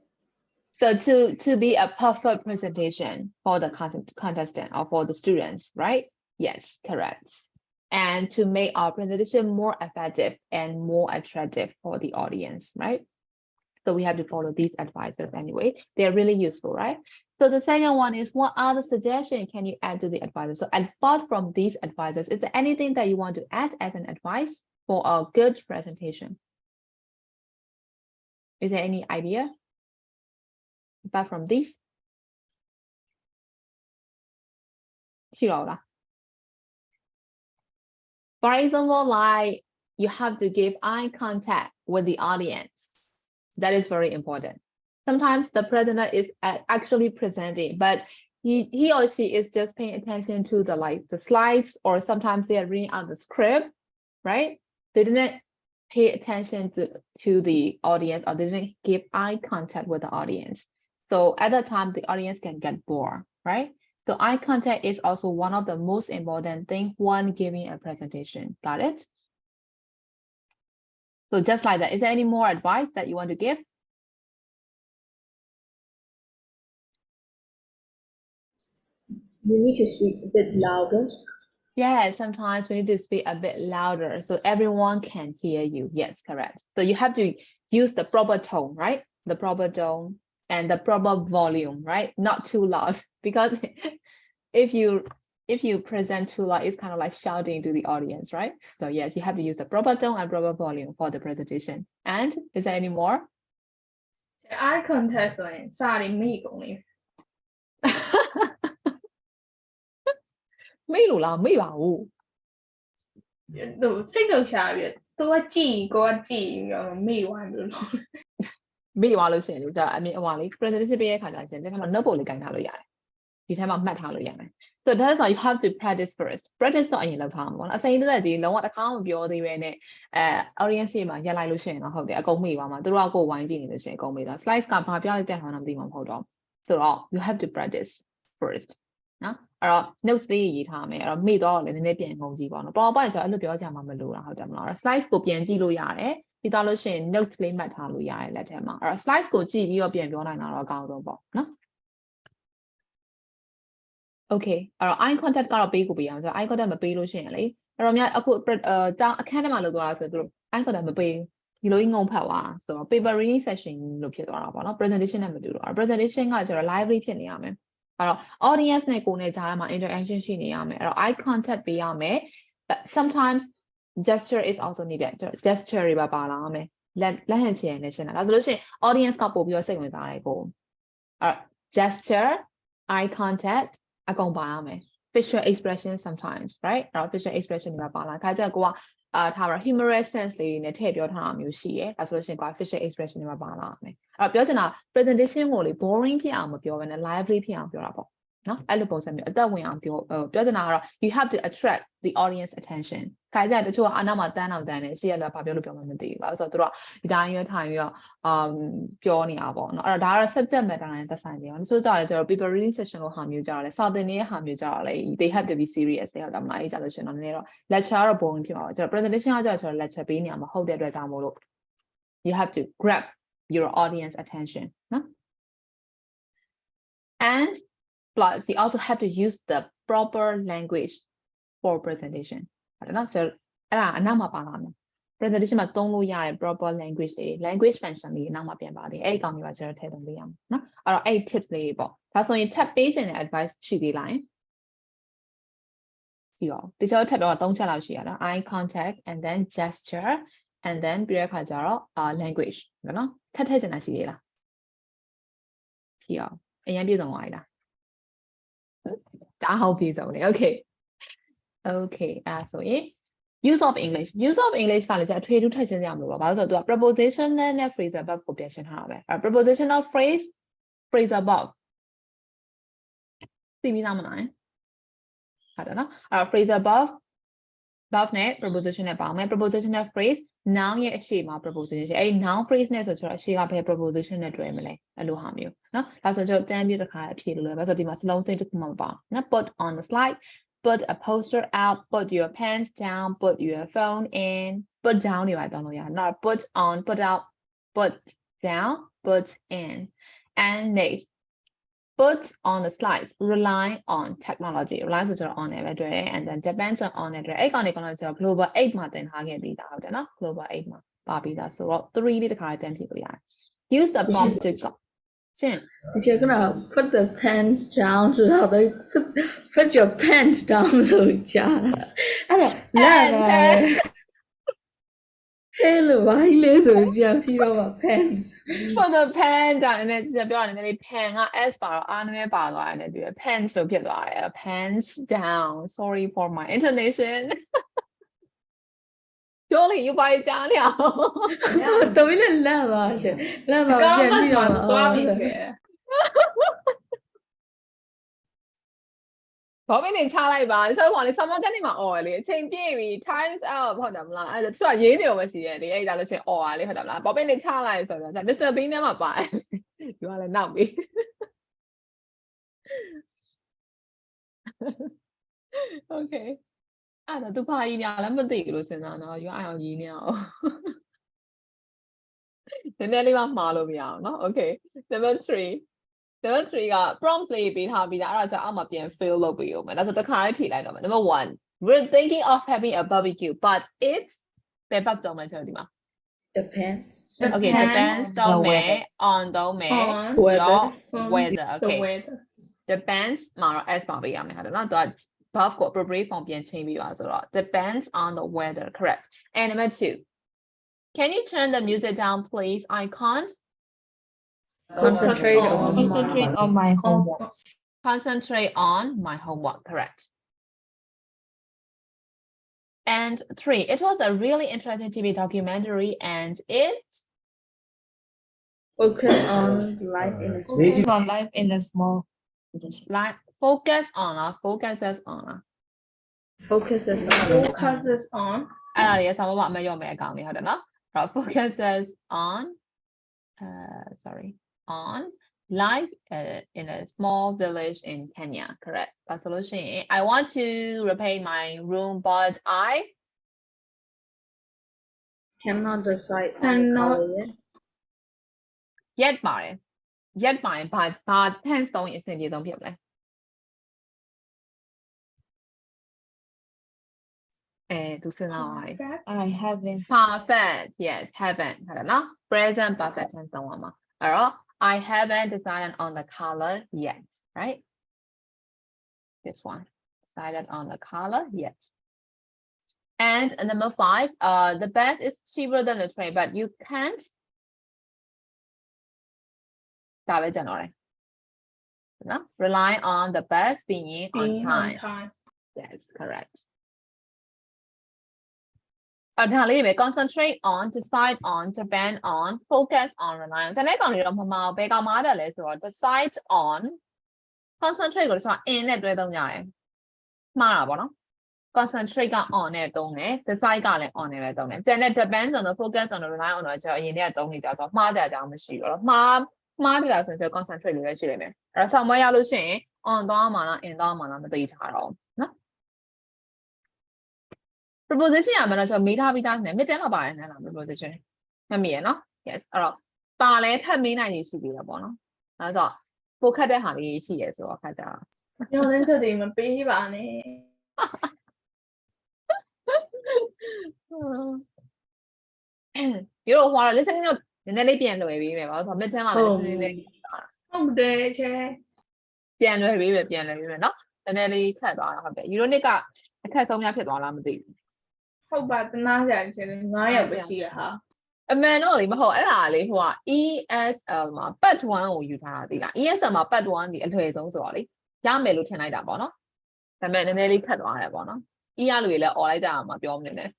So to be a perfect presentation for the contestant or for the students, right? Yes, correct. And to make our presentation more effective and more attractive for the audience, right? So we have to follow these advices anyway. They're really useful, right? So the second one is, what other suggestion can you add to the advices? So apart from these advices, is there anything that you want to add as an advice for a good presentation? Is there any idea apart from these? For example, like you have to give eye contact with the audience. That is very important. Sometimes the presenter is actually presenting, but he or she is just paying attention to the slides, or sometimes they are reading out the script, right? They didn't pay attention to the audience, or they didn't give eye contact with the audience. So at that time, the audience can get bored, right? So eye contact is also one of the most important things when giving a presentation. Got it? So just like that, is there any more advice that you want to give? You need to speak a bit louder. Yeah, sometimes we need to speak a bit louder so everyone can hear you. Yes, correct. So you have to use the proper tone, right? The proper tone and the proper volume, right? Not too loud, because if you present too loud, it's kind of like shouting to the audience, right? So yes, you have to use the proper tone and proper volume for the presentation. And is there any more? eye contact ဆိုရင်စာတွေမိကုန်လေ မေ့လို့လားမေ့ပါဘူး သူစိတ်တော့ရှာပြီးသူကကြည်ကိုကကြည်ပြီးတော့မိသွားတယ်လို့ မေ့သွားလို့ရှိရင်လေကြာအမြင်ဟိုပါလေ presentation ပေးတဲ့ခါကျရင်ဒီထဲမှာ notebook လေးကင်ထားလို့ရတယ်ဒီထဲမှာမှတ်ထားလို့ရမယ် so that's why you have to practice first practice တော့အရင်လုပ်ထားမှာပေါ့နော်အစိမ်းတက်ကြီးလုံးဝတစ်ခါမှမပြောသေးပဲနဲ့audience တွေမှာရက်လိုက်လို့ရှိရင်တော့ဟုတ်တယ်အကုန်မေ့သွားမှာသူတို့ကကိုယ်ဝိုင်းကြည့်နေလို့ရှိရင်အကုန်မေ့သွား slides ကဘာပြလိုက်ပြန်ထားမှမသိမှာမဟုတ်တော့ဆိုတော့ you have to practice first နော်အဲ့တော့ notes လေးရေးထားမယ်အဲ့တော့မေ့တော့လည်းနည်းနည်းပြန်ငုံကြည့်ပါဦးနော် PowerPoint ဆိုတော့အဲ့လိုပြောကြမှာမလိုတာဟုတ်တယ်မလား slides ကိုပြန်ကြည့်လို့ရတယ်ပြီးသွားလို့ရှိရင် notes လေးမှတ်ထားလို့ရတယ်လက်ထဲမှာအဲ့တော့ slides ကိုကြည့်ပြီးတော့ပြန်ပြောနိုင်တာတော့အကောင်းဆုံးပေါ့နော် okay အဲ့တော့ eye contact ကတော့ပေးကိုပေးအောင်ဆိုတော့ eye contact မပေးလို့ရှိရင်လေအဲ့တော့များအခုအခန်းထဲမှာလောက်သွားတာဆိုတော့သူတို့ eye contact မပေး ဒီလိုငုံဖတ်သွားဆိုတော့ paper reading session လို့ဖြစ်သွားတာပေါ့နော် presentation နဲ့မတူတော့ presentation ကကျတော့ live ဖြစ်နေရမယ်အဲ့တော့ audience နဲ့ကိုယ်နဲ့ကြားထဲမှာ interaction ရှိနေရမယ်အဲ့တော့ eye contact ပေးရမယ် but sometimes gesture is also needed gesture တွေပါလာမယ်လက်ဟန်ချင်နေရှင်းတာဒါဆိုလို့ရှိရင် audience ကပို့ပြီးတော့စိတ်ဝင်စားတယ်ကိုအဲ့ gesture eye contact အကုန်ပါရမယ် facial expression sometimes right အဲ့တော့ facial expression တွေပါလာခါကျကိုကထားပါ humorous sense လေးနဲ့ထည့်ပြောထားတာမျိုးရှိရဲဒါဆိုလို့ရှိရင်ကိုက facial expression တွေပါလာမယ်အဲ့တော့ပြောချင်တာ presentation ကိုလေ boring ဖြစ်အောင်မပြောဘဲနဲ့ lively ဖြစ်အောင်ပြောတာပေါ့နော်အဲ့လိုပုံစံမျိုးအသက်ဝင်အောင်ပြောချင်တာကတော့ you have to attract the audience attention ခါကြတချို့ကအနောက်မှာတန်းအောင်တန်းနေရှေ့ရလာဘာပြောလို့ပြောမှမသိဘူးဘာလို့ဆိုတော့သူတို့ကဒီတိုင်းရွထိုင်ပြီးတော့ပြောနေတာပေါ့နော်အဲ့တော့ဒါကတော့ subject matter နဲ့သက်ဆိုင်နေအောင်တချို့ကြတယ်ကျတော့ paper reading session လို့ဟာမျိုးကြတော့လေစာသင်နေတဲ့ဟာမျိုးကြတော့လေ they have to be serious တွေဟုတ်တယ်မလားအဲ့ကြလို့ရှင်တော့နည်းနည်းတော့ lecture ကတော့ boring ဖြစ်မှာပါကျတော့ presentation ကကြတော့ lecture ပေးနေမှာမဟုတ်တဲ့အတွက်ကြောင့်မို့လို့ you have to grab your audience attention နော် and plus you also have to use the proper language for presentation ဟုတ်တယ်နော်ဆိုတော့အဲ့ဒါအနောက်မှာပါလာမယ် presentation မှာသုံးလို့ရတဲ့ proper language တွေ language function တွေအနောက်မှာပြန်ပါသေးအဲ့ဒီကောင်မျိုးကကျွန်တော်ထည့်သွင်းပေးရမယ်နော်အဲ့တော့အဲ့ tips လေးပေါ့ဒါဆိုရင် tab ပေးခြင်းတဲ့ advice ရှိသေးလားရှိတော့ဒီကျော် tab တော့3ချက်လောက်ရှိရတာ eye contact and then gesture and then ပြီးတဲ့အခါကျတော့ language နော်ထပ်ထည့်ခြင်းတာရှိသေးလားရှိအောင်အရင်ပြည့်စုံသွားပြီလားဒါဟုတ်ပြီဆုံးလေ okay အဲ့ဆိုရင် use of English ကလည်းအထွေထူးထည့်ရှင်းရမှာပေါ့ဘာလို့ဆိုတော့သူက prepositional နဲ့ phrasal verb ကိုပြန်ရှင်းထားတာပဲအဲ့ prepositional phrase phrasal verb သိပြီးသားမလားဟုတ်တယ်နော်အဲ့ phrasal verb နဲ့ preposition နဲ့ပေါင်းမယ် prepositional phrase noun ရဲ့အရှိမ preposition အဲ့ noun phrase နဲ့ဆိုတော့အရှိကဘယ် preposition နဲ့တွဲမလဲအဲ့လိုဟာမျိုးနော်ဒါဆိုတော့တန်းပြတစ်ခါအဖြေလို့လဲဘာလို့ဆိုဒီမှာစလုံးစိတ်တစ်ခုမှမပါနော် put on the slide put a poster out put your pens down put your phone in put down တွေပါတောင်းလို့ရတယ်နော် put on put out put down put in and next put on the slides rely on technology rely ဆိုတော့ on နဲ့ပဲတွေ့တယ် and then depends on နဲ့တွေ့တယ်အဲ့ကောင်တွေကတော့ကျွန်တော် global 8မှာသင်ထားခဲ့ပြီးသားဟုတ်တယ်နော် global 8မှာပါပြီးသားဆိုတော့3လေးတစ်ခါတန်းဖြည့်လို့ရတယ် use the prompts to go ရှင်း You're gonna put the pens down ဆိုတော့ put your pens down ဆိုကြအဲ့တော့လက်ဟဲလို့ဘာကြီးလဲဆိုပြန်ပြီးတော့ pens for the pen ဒါနဲ့ပြောရတယ်နည်းနည်း pen က s ပါတော့အားနည်းနည်းပါသွားတယ်ပြီးတော့ pens လို့ဖြစ်သွားတယ် pens down sorry for my intonation ကျိုးလေးယူပါကြားနေအောင် တော်ပြီလန့်ပါချက်လန့်ပါပြန်ကြည့်တော့ သွားပြီချေ ဘာမင်းနေချလိုက်ပါဆိုတော့လေ summer ကနေမှអော်ရလေအချိန်ပြည့်ပြီ times up ဟုတ်တယ်မလားအဲ့ဒါသူကရေးနေတော့မရှိရဲ့လေအဲ့ဒါလို့ချင်းអော်ရလေဟုတ်တယ်မလားဘာမင်းနေချလိုက်ဆိုတော့ Mr. Bean နဲ့မှပါတယ်ယူရလဲနောက်ပြီ okay အဲ့ဒါသူဘာကြီးညာလည်းမသိဘူးလို့စဉ်းစားတော့ယူအောင်ရေးနေအောင်နည်းနည်းလေးမှမှားလို့မရအောင်เนาะ okay number 3က prompts လေးပေးထားပြီးသားအဲ့ဒါကြောင့်အောက်မှာပြန် fill လုပ်ပြီးဦးမယ်ဒါဆိုတစ်ခါလေးဖြည့်လိုက်တော့မယ် number 1 we're thinking of having a barbecue but it's ဘယ်ပတ်တော့မှကျွန်တော်ဒီမှာ depends okay depends တော့မယ် on တော့မယ် weather okay depends မှာတော့ s ပါပေးရမယ်ဟုတ်တယ်နော်သူက verb ကို appropriate form ပြန်ချိန်ပြီးပါဆိုတော့ depends on the weather correct and number 2 can you turn the music down please I can't concentrate on my homework. Concentrate on my homework, correct. And 3, it was a really interesting TV documentary and it focus on life in a small Focus on life in the small village. like focuses on focuses on အဲ့ဒါလေးဆောင်းပါမရော့မယ်အကောင်လေးဟုတ်တယ်နော်အဲ့တော့ focuses on on life in a small village in Kenya correct the solution I want to repaint my room but I cannot decide on color yet ပါတယ်ဘာ tense သုံးရင်အဆင်ပြေဆုံးဖြစ်မလဲ သူစဉ်းစားပါလေ I haven't. perfect yes haven't ဟုတ်တယ်နော် present perfect tense သုံးပါမှာအဲ့တော့ I haven't decided on the color yet right this one decided on the color yet and number 5 the bus is cheaper than the train but you can't ဒါပဲကျန်တော့တယ်နော် rely on the bus being on time yes correct ဒါလေးပဲ concentrate on decide on depend on focus on rely on တဲ့ကောင်တွေတော့မမအောင်ဘယ်ကောင်မှားတယ်လဲဆိုတော့ decide on concentrate ကိုကျွန်တော် in နဲ့တွဲသုံးကြတယ်မှားတာပေါ့နော် concentrate က on နဲ့သုံးတယ် decide ကလည်း on နဲ့ပဲသုံးတယ်ကျန်တဲ့ depend on the focus on the rely on တော့ကျွန်တော်အရင်တည်းကသုံးနေကြဆိုတော့မှားတဲ့အကြောင်းမရှိဘူးတော့မှားတယ်လားဆိုရင်ကျွန်တော် concentrate လေးပဲရှိနေမယ်အဲ့တော့ဆောင်းမရလို့ရှိရင် on သွားမှာလား in သွားမှာလားမသိချတော့နော် proposition ရမှာတော့ကျွန်တော်မေးထားပြီးသားနဲ့ mid term မှာပါတယ်နော် proposition မှတ်မိရနော် yes အဲ့တော့ပါလဲထပ်မေးနိုင်နေရှိသေးတယ်ပေါ့နော်အဲ့တော့ပိုခတ်တဲ့ဟာလေးရှိရဲဆိုတော့ခါကြတော့ ညောင်းတဲ့ချက်တွေမပေးပါနဲ့ ဒီလိုဟောတော့ listening တော့နည်းနည်းလေးပြန်လွယ်ပေးမယ်ပါဆိုတော့ mid term မှာလည်း listening လေး ဟုတ်တယ်ချဲ ပြန်လွယ်ပေးမယ်နော်နည်းနည်းလေးခတ်သွားတာဟုတ်တယ် Euronic ကအခက်ဆုံးများဖြစ်သွားလားမသိဘူး ဟုတ်ပါတနာစရာချဲ9ရောက်ပဲရှိရဟာ အမှန်တော့လေမဟုတ်အဲ့ဒါလေဟိုက ESL မှာ part 1ကိုယူထားတာသိလား ESL မှာ part 1ဒီအလွယ်ဆုံးဆိုတော့လေရမယ်လို့ထင်လိုက်တာပေါ့နော်ဒါပေမဲ့နည်းနည်းလေးခတ်သွားတယ်ပေါ့နော် E ရလူတွေလည်း អော်လိုက်ကြအောင်မပြောမနေနဲ့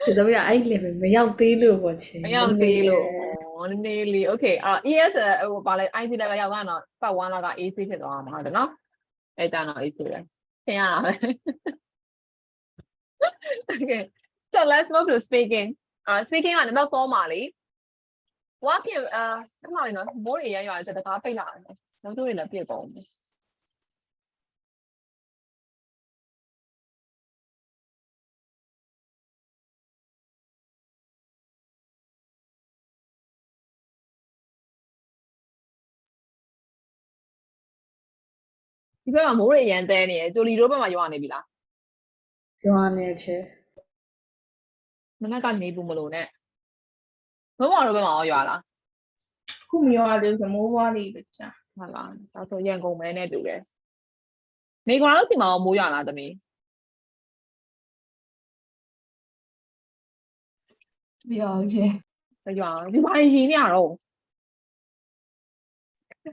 ဆိုတော့အဲ့ level မရောက်သေးလို့ပေါ့ချင်း မရောက်သေးလို့နည်းနည်းလေး okay ESL ဟိုပါလဲ IC level ရောက်သွားတော့ part 1လောက်က AC ဖြစ်သွားမှာဟုတ်တယ်နော်အဲ့ဒါတော့ AC ပဲသင်ရတာပဲ okay so let's move to speaking speaking on number 4မှာလေ walking ခဏလေးနော်မိုးတွေရရတယ်တကားပိတ်လာတယ်နော်တို့တွေလည်းပြည့်ကုန်ပြီ ဒီဘက်မှာမိုးတွေရန်တဲနေရဂျိုလီတို့ဘက်မှာရွာနေပြီလား ရွာနေချေ မနက်ကနေဘူးမလို့နဲ့ဘုံမော်တို့ဘက်မှာရွာလား ခုမရောသေးဘူးမိုးွားလေးပဲချာ ဟုတ်လားဒါဆိုရန်ကုန်မဲနဲ့တူတယ်မိကွာတို့စီမှာမိုးရွာလားသမီး Yeah, okay. မရွာဒီဘာရင်နေရတော့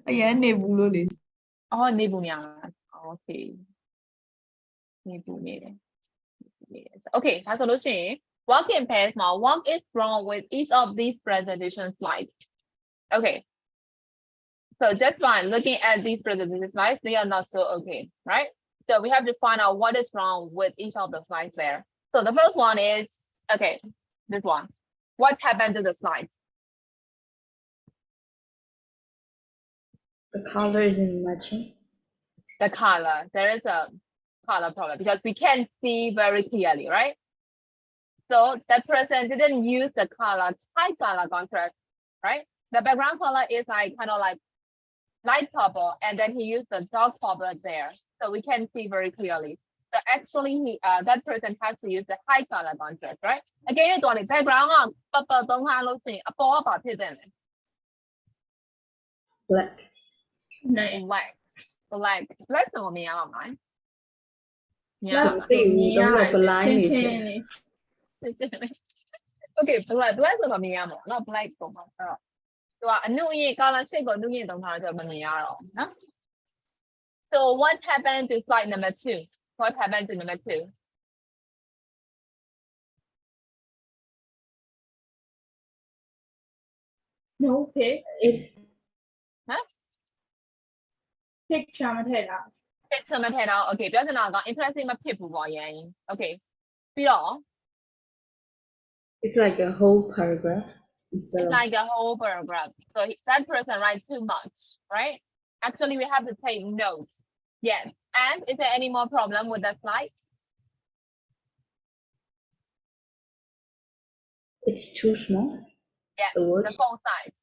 အရင်နေဘူးလို့လေ အော်နေဘူးနေရလားโอเคနေဘူးနေတယ် okay ဒါဆိုလို့ရှိရင် walk in pairs မှာ walk is wrong with each of these presentation slides okay so just by looking at these presentation slides they are not so okay right so we have to find out what is wrong with each of the slides there so the first one is okay this one what happened to the slides the color isn't matching the color there is a color problem because we can't see very clearly right so that person didn't use the color high color contrast right the background color is like kind of like light purple and then he used the dark purple there so we can see very clearly so actually that person has to use the high color contrast right again ตัวนี้ background က purple သုံးထားလို့ရှိရင်အပေါ်ကဘာဖြစ်တယ်လဲ black နိုင် black ဆိုမြင်ရမှာမလားမြင်ရ ဆို မှာ သိဘူးတော့ blind နေချေ okay black ဆိုတော့မြင်ရမှာနော် black ပုံမှာဆိုတော့သူကအနုအရင် color shade ကိုအနုအရင်သုံးထားတော့မမြင်ရတော့နော် so what happened to slide number 2 what happened to number 2 no pick it picture မထည့်တာ picture မထည့်တော့ okay ပြောချင်တာက impressive မဖြစ်ဘူးပေါ့ရန် okay ပြီးတော့ it's like a whole paragraph instead it's of like a whole paragraph so that person writes too much right actually we have to take notes yes and is there any more problem with that slide it's too small yeah the words the font size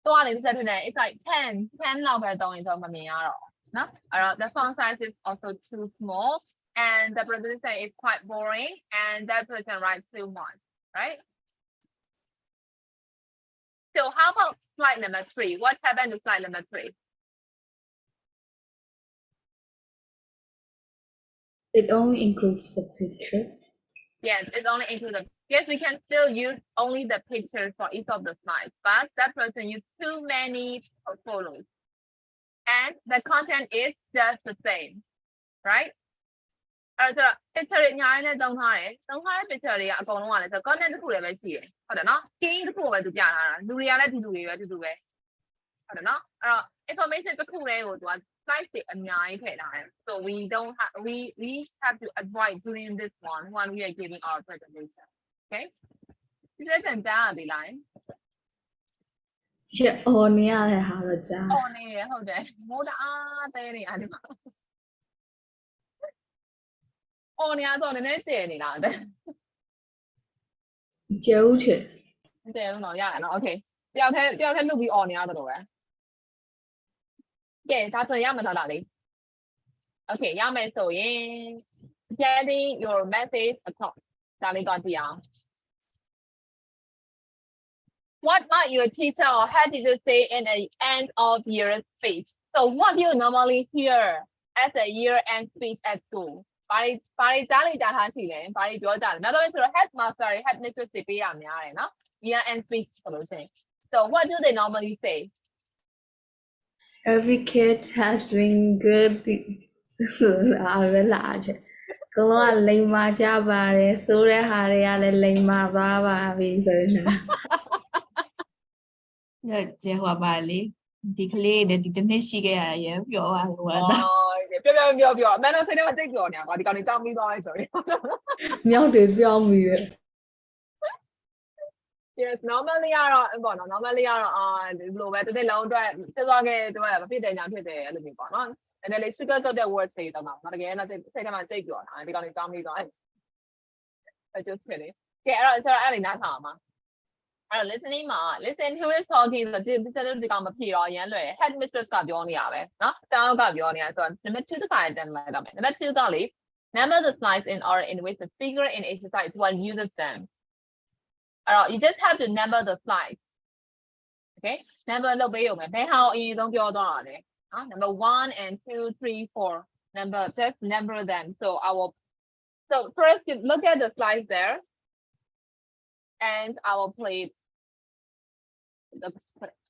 ตัวလေးတစ်ချက်ဖြစ်နေ it's like 10 လောက်ပဲသုံးရင်တော့မမြင်ရတော့နော်အဲ့တော့ the font size is also too small and the presentation is quite boring, and that person writes too much, right? So how about slide number 3? What happened to slide number 3? It only includes the picture. Yes, it's only included. Yes, we can still use only the pictures for each of the slides, but that person used too many photos. And the content is just the same, right? အဲ့တော့ picture တွေအများကြီးနဲ့သုံးထားတယ်။သုံးထားတဲ့ picture တွေကအကုန်လုံးကလည်း content တစ်ခုလည်းပဲရှိတယ်။ဟုတ်တယ်နော်။ key တစ်ခုပဲသူပြထားတာ။လူတွေကလည်းဒီလူတွေပဲတူတူပဲ။ဟုတ်တယ်နော်။အဲ့တော့ information တစ်ခုလေးကိုသူက slide တွေအများကြီးထည့်ထားတယ်။ So we have to avoid doing this one when we are giving our presentation. Okay? ဒီလက်စံကြားရသေးလား။ ရှစ်အော်နေရတဲ့ဟာတော့ကြား အော်နေရဟုတ်တယ်။မိုးတအားတဲနေရတယ်မှာ။ အော်နေရဆိုတော့နည်းနည်းကျယ်နေတာတဲ့ ကျဲဦးချေ ။ကျယ်လို့တော့ရရနော်။ Okay. တယောက်ထဲလုပြီးအော်နေရတယ်လို့ပဲ။ ကဲဒါဆိုရမှာလားလေး။ Okay ရမယ်ဆိုရင် getting your message across ဒါလေးတော့ကြည့်အောင်။ What might your teacher or head teacher say in an end of year speech? So what do you normally hear as a year end speech at school? ဘာတွေကြားလိုက်ကြထားရှိလဲ။ဘာတွေပြောကြလဲ။နောက်တော့ဆိုတော့ headmaster တွေ headmistress တွေပေးရများတယ်နော်။ year end speech ဆိုလို့ရှိရင် So what do they normally say? Every kid has been good အားပဲလာချေကလောကလိမ်မာကြပါတယ်ဆိုတဲ့ဟာတွေကလည်းလိမ်မာသွားပါပြီဆိုရင် ကျဲဟွာပါလေဒီကလေးနဲ့ဒီတစ်နှစ်ရှိခဲ့ရရင်ပြောပါလို့ဟာတာ ပြောအမှန်တော့စိတ်ထဲမှာတိတ်ပြောနေတာကွာဒီကောင်တွေတောင်းပြီးသွားပြီဆိုရင် မြောက်တွေပြောင်းပြီပဲ Yes normally ကတော့ပေါ့နော် normally ကတော့ဒီလိုပဲတစ်လုံးအတွက်တက်သွားခဲ့တဲ့မဖြစ်တဲ့ညာဖြစ်တယ်အဲ့လိုမျိုးပေါ့နော်အဲ့ဒါလေး sugar တုတ်တဲ့ word တွေတော့မှာတကယ်တော့စိတ်ထဲမှာတိတ်ပြောတာဒီကောင်တွေတောင်းပြီးသွားပြီ just kidding ကဲအဲ့တော့အဲ့လေးနားထောင်အောင်ပါအဲ့တော့ listening မှာ listen who is talking ဆိုတော့ဒီကောင်မဖြေတော့ရမ်းလွယ် head mistress ကပြောနေရပဲเนาะတောင်းကပြောနေရဆိုတော့ number 2တစ်ခါတန်းလိုက်တော့မယ် number 2ကလေ number the slides in order in which the speaker in exercise one uses them အဲ့တော့ you just have to number the slides okay number လုပ်ပေးရုံပဲဘယ်ဟာကိုအရင်ဆုံးပြောသွားတာလဲเนาะ number 1 and 2 3 4 number just number them so first you look at the slides there and I will play the script.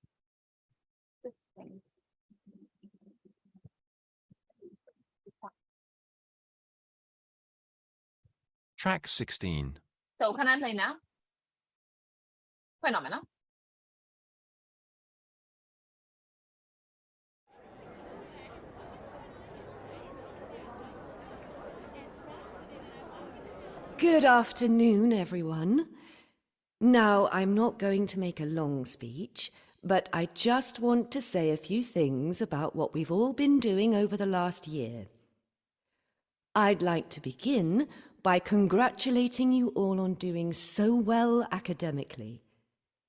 Track 16. So can I play now? Phenomenal. Good afternoon, everyone. Now, I'm not going to make a long speech, but I just want to say a few things about what we've all been doing over the last year. I'd like to begin by congratulating you all on doing so well academically.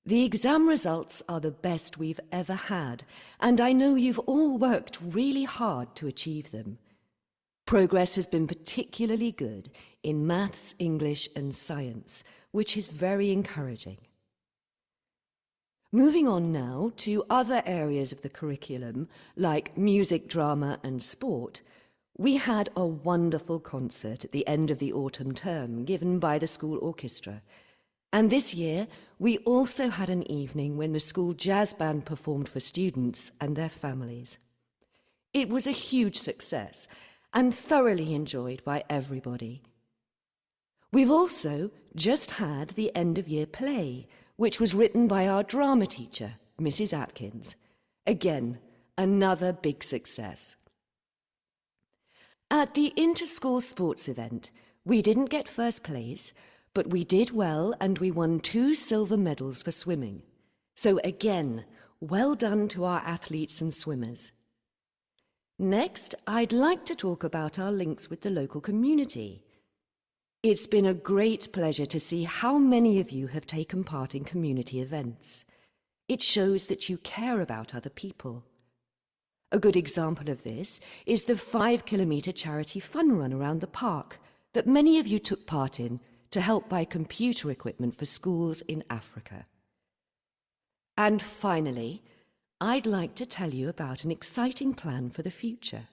The exam results are the best we've ever had, and I know you've all worked really hard to achieve them. Progress has been particularly good in maths, English, and science, which is very encouraging. Moving on now to other areas of the curriculum, like music, drama, and sport, we had a wonderful concert at the end of the autumn term given by the school orchestra. And this year, we also had an evening when the school jazz band performed for students and their families. It was a huge success and thoroughly enjoyed by everybody. We've also just had the end-of-year play, which was written by our drama teacher, Mrs. Atkins. Again, another big success. At the inter-school sports event, we didn't get first place, but we did well and we won 2 silver medals for swimming. So again, well done to our athletes and swimmers. Next, I'd like to talk about our links with the local community. It's been a great pleasure to see how many of you have taken part in community events. It shows that you care about other people. A good example of this is the 5-kilometre charity fun run around the park that many of you took part in to help buy computer equipment for schools in Africa. And finally, I'd like to tell you about an exciting plan for the future.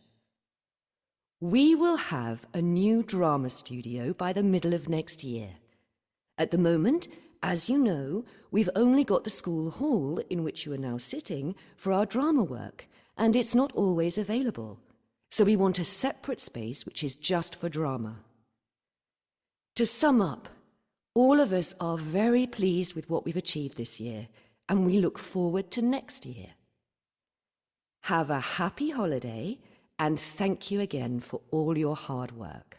We will have a new drama studio by the middle of next year. At the moment, as you know, we've only got the school hall in which you are now sitting for our drama work, and it's not always available. So we want a separate space which is just for drama. To sum up, all of us are very pleased with what we've achieved this year, and we look forward to next year. Have a happy holiday, and thank you again for all your hard work.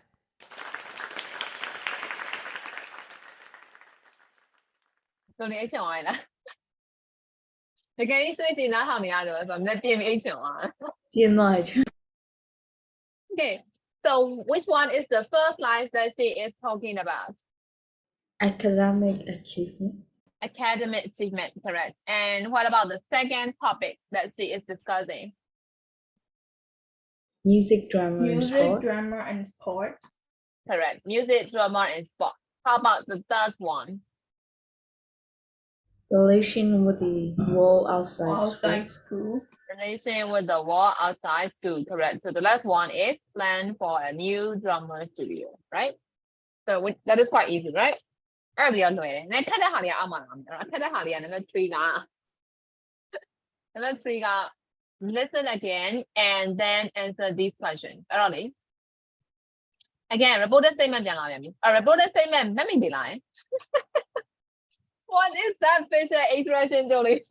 So the Asian one, again, you say not how many others, but not the Asian one. Okay, so which one is the first line that she is talking about? Academic achievement. Academic achievement, correct. And what about the second topic that she is discussing? Music, drama, and Music, sport. drama, and sport. Correct. Music, drama, and sport. How about the third one? Relation with the world outside Outside school. school. Relation with the world outside school, correct. So the last one is plan for a new drama studio, right? So that is quite easy, right? Earlier, number 3 number 3 listen again and then answer these questions. Again, reported statement a reported statement, let me be lying. What is that facial expression, Julie?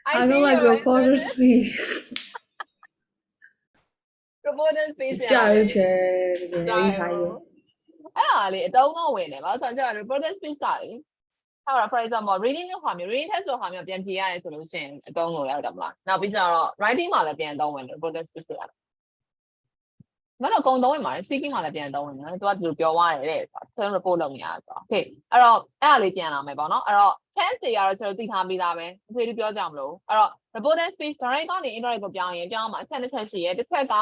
I don't like reporter speech. Reporter speech. ကြားရွေးချယ်တကယ်ရေးဟာရ အဲ့ဒါလေအတုံးတော့ဝင်တယ်ဘာလို့ဆိုတော့ reporter speech ကလေအဲ့တော့ for example reading မျိုးဟာမျိုး reading test ဆိုဟာမျိုးပြန်ဖြေရတယ်ဆိုလို့ရှိရင်အတုံးလို့လည်းဟုတ်တယ်မလားနောက်ပြီးကျတော့ writing မှာလည်းပြန်အတုံးဝင်တယ် reporter speech ဆိုတာမလို့အကုန်တုံးဝင်ပါတယ် speaking မှာလည်းပြန်အတုံးဝင်တယ်သူကဒီလိုပြောသွားတယ်တဲ့ဆိုတော့ report လုပ်နေရတာဆိုတော့ okay အဲ့တော့အဲ့ဒါလေးပြန်လာမယ်ပေါ့နော်အဲ့တော့ tense တွေကတော့ကျွန်တော်သိထားပြီးသားပဲအဖေတို့ပြောကြမလို့အဲ့တော့ reporter speech direct ကနေ indirect ကိုပြောင်းရင်ပြောင်းမှာအချက်တစ်ချက်ရှိရဲတစ်ချက်က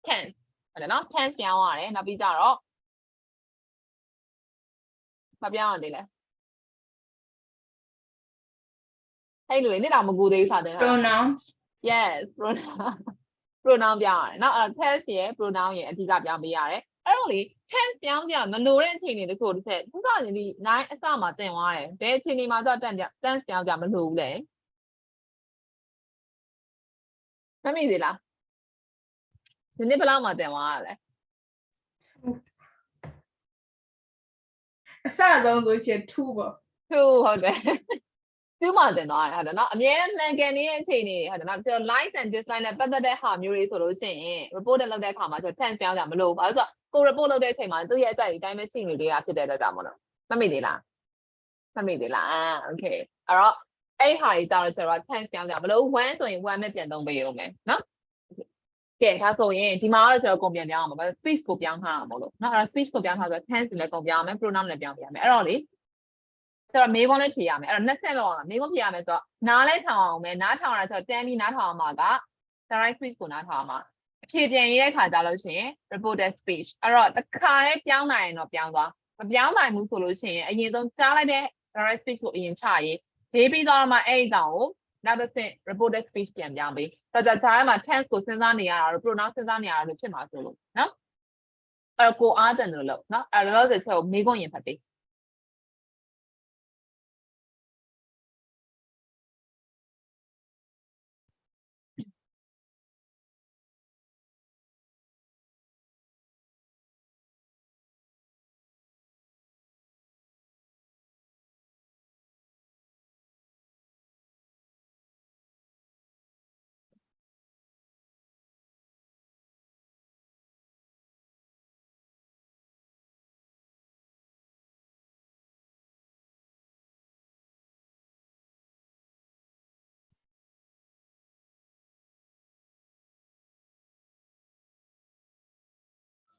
tense ဟုတ်တယ်နော် tense ပြောင်းရတယ်နောက်ပြီးကြတော့မပြောင်းရသေးလဲအဲ့လိုလေနေ့တော့မကူသေးဘူးစာသင်တာ Pronouns. yes pronoun ပြောင်းရတယ်နော်အဲ့ tense ရယ် pronoun ရယ်အဓိကပြောင်းပေးရတယ်အဲ့တော့လေ tense ပြောင်းပြမလို့တဲ့အခြေအနေတခုတစ်ချက်သူကဒီ 9 အစမှာတင်သွားတယ်ဘယ်အခြေအနေမှာတော့ tense ပြောင်းပြမလို့ဘူးလေမမိသေးလားဒီနေ့ဘယ်လောက်မှတင်သွားရလဲ အစဆုံးဆိုချင်2ပေါ့ သူဟုတ်တယ်သူမှတင်သွားတယ်ဟုတ်တယ်နော်အများနဲ့မှန်ကန်နေတဲ့အခြေအနေဟုတ်တယ်နော်ကျွန်တော် like and dislike နဲ့ပတ်သက်တဲ့ဟာမျိုးတွေဆိုလို့ရှိရင် report လုပ်တဲ့အခါမှာကျွန်တော် tense ပြောင်းကြမလို့ဘာလို့ဆိုတော့ကို report လုပ်တဲ့အချိန်မှာသူ့ရဲ့အကြိုက်ဒီတိုင်းပဲရှိနေသေးတာဖြစ်တဲ့အတွက်ကြောင့်မလို့မမိသေးလားမမိသေးလား okay အဲ့တော့အဲ့ဟာကြီးတောင်းလို့ဆိုတော့ tense ပြောင်းကြမလို့1ဆိုရင်1ပဲပြန်သုံးပေးရုံပဲနော်ကဲဒါဆိုရင်ဒီမှာကတော့ကျွန်တော်ကုန်ပြန်ပြောင်းအောင်ပါ speech ကိုပြောင်းထားအောင်မလို့နော်အဲ့တော့ speech ကိုပြောင်းထားဆိုတော့ tense လည်းကုန်ပြောင်းမယ် pronoun လည်းပြောင်းပြရမယ်အဲ့တော့လေဆိုတော့မေးခွန်းလည်းဖြေရမယ်အဲ့တော့20လောက်အောင်မေးခွန်းဖြေရမယ်ဆိုတော့နားလဲထောင်အောင်မယ်နားထောင်ရတာဆိုတော့တန်းပြီးနားထောင်အောင်မှာက direct speech ကိုနားထောင်အောင်မှာအဖြေပြန်ရေးတဲ့ခါကြလို့ရှိရင် reported speech အဲ့တော့တစ်ခါလေးပြောင်းနိုင်ရင်တော့ပြောင်းသွားမပြောင်းနိုင်ဘူးဆိုလို့ရှိရင်အရင်ဆုံးကြားလိုက်တဲ့ direct speech ကိုအရင်ချရေးရေးပြီးတော့မှအဲ့ဒီကောင်ကိုနောက်တစ်ဆင့် reported speech ပြန်ပြောင်းပေးတော့ကြားထဲမှာ tense ကိုစဉ်းစားနေရတာတို့ pronoun စဉ်းစားနေရတာတို့ဖြစ်မှာဆိုလို့နော်အဲ့တော့ကိုအားတန်တယ်လို့နော်အဲ့တော့ဆိုချက်ကိုမေးခွန်းရင်ဖတ်ပေး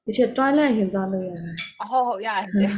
ဒီချက် toilet ရင်သွားလို့ရတယ် ဟုတ်ရတယ်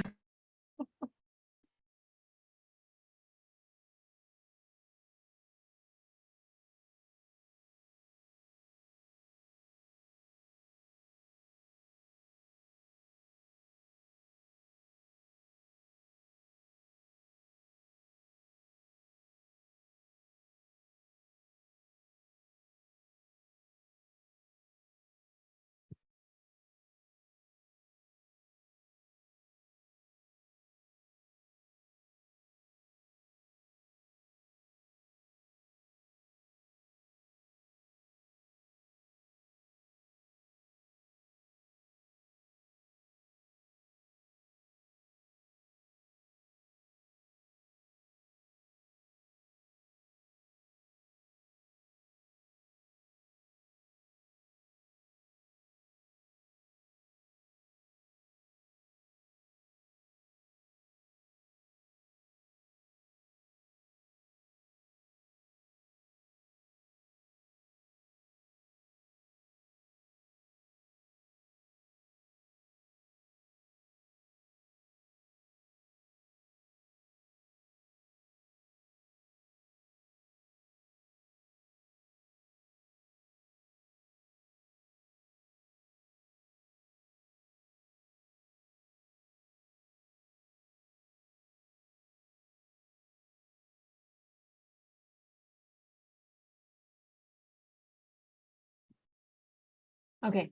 Okay,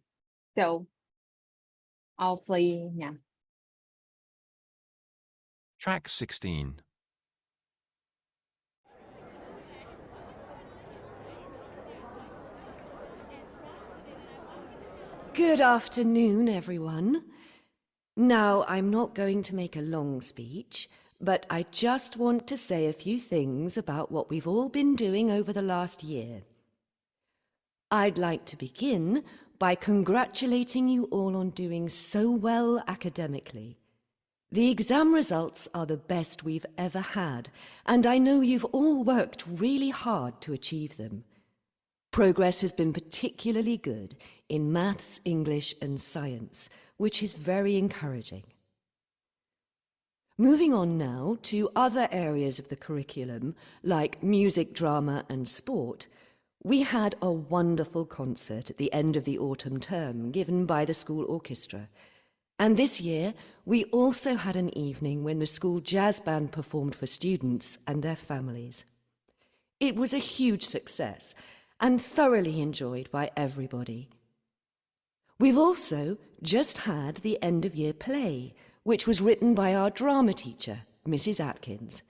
so I'll play now. Track 16. Good afternoon, everyone. Now, I'm not going to make a long speech, but I just want to say a few things about what we've all been doing over the last year. I'd like to begin by congratulating you all on doing so well academically. The exam results are the best we've ever had, and I know you've all worked really hard to achieve them. Progress has been particularly good in maths, English and science, which is very encouraging. Moving on now to other areas of the curriculum, like music, drama and sport, we had a wonderful concert at the end of the autumn term given by the school orchestra. And this year, we also had an evening when the school jazz band performed for students and their families. It was a huge success and thoroughly enjoyed by everybody. We've also just had the end-of-year play, which was written by our drama teacher, Mrs. Atkins.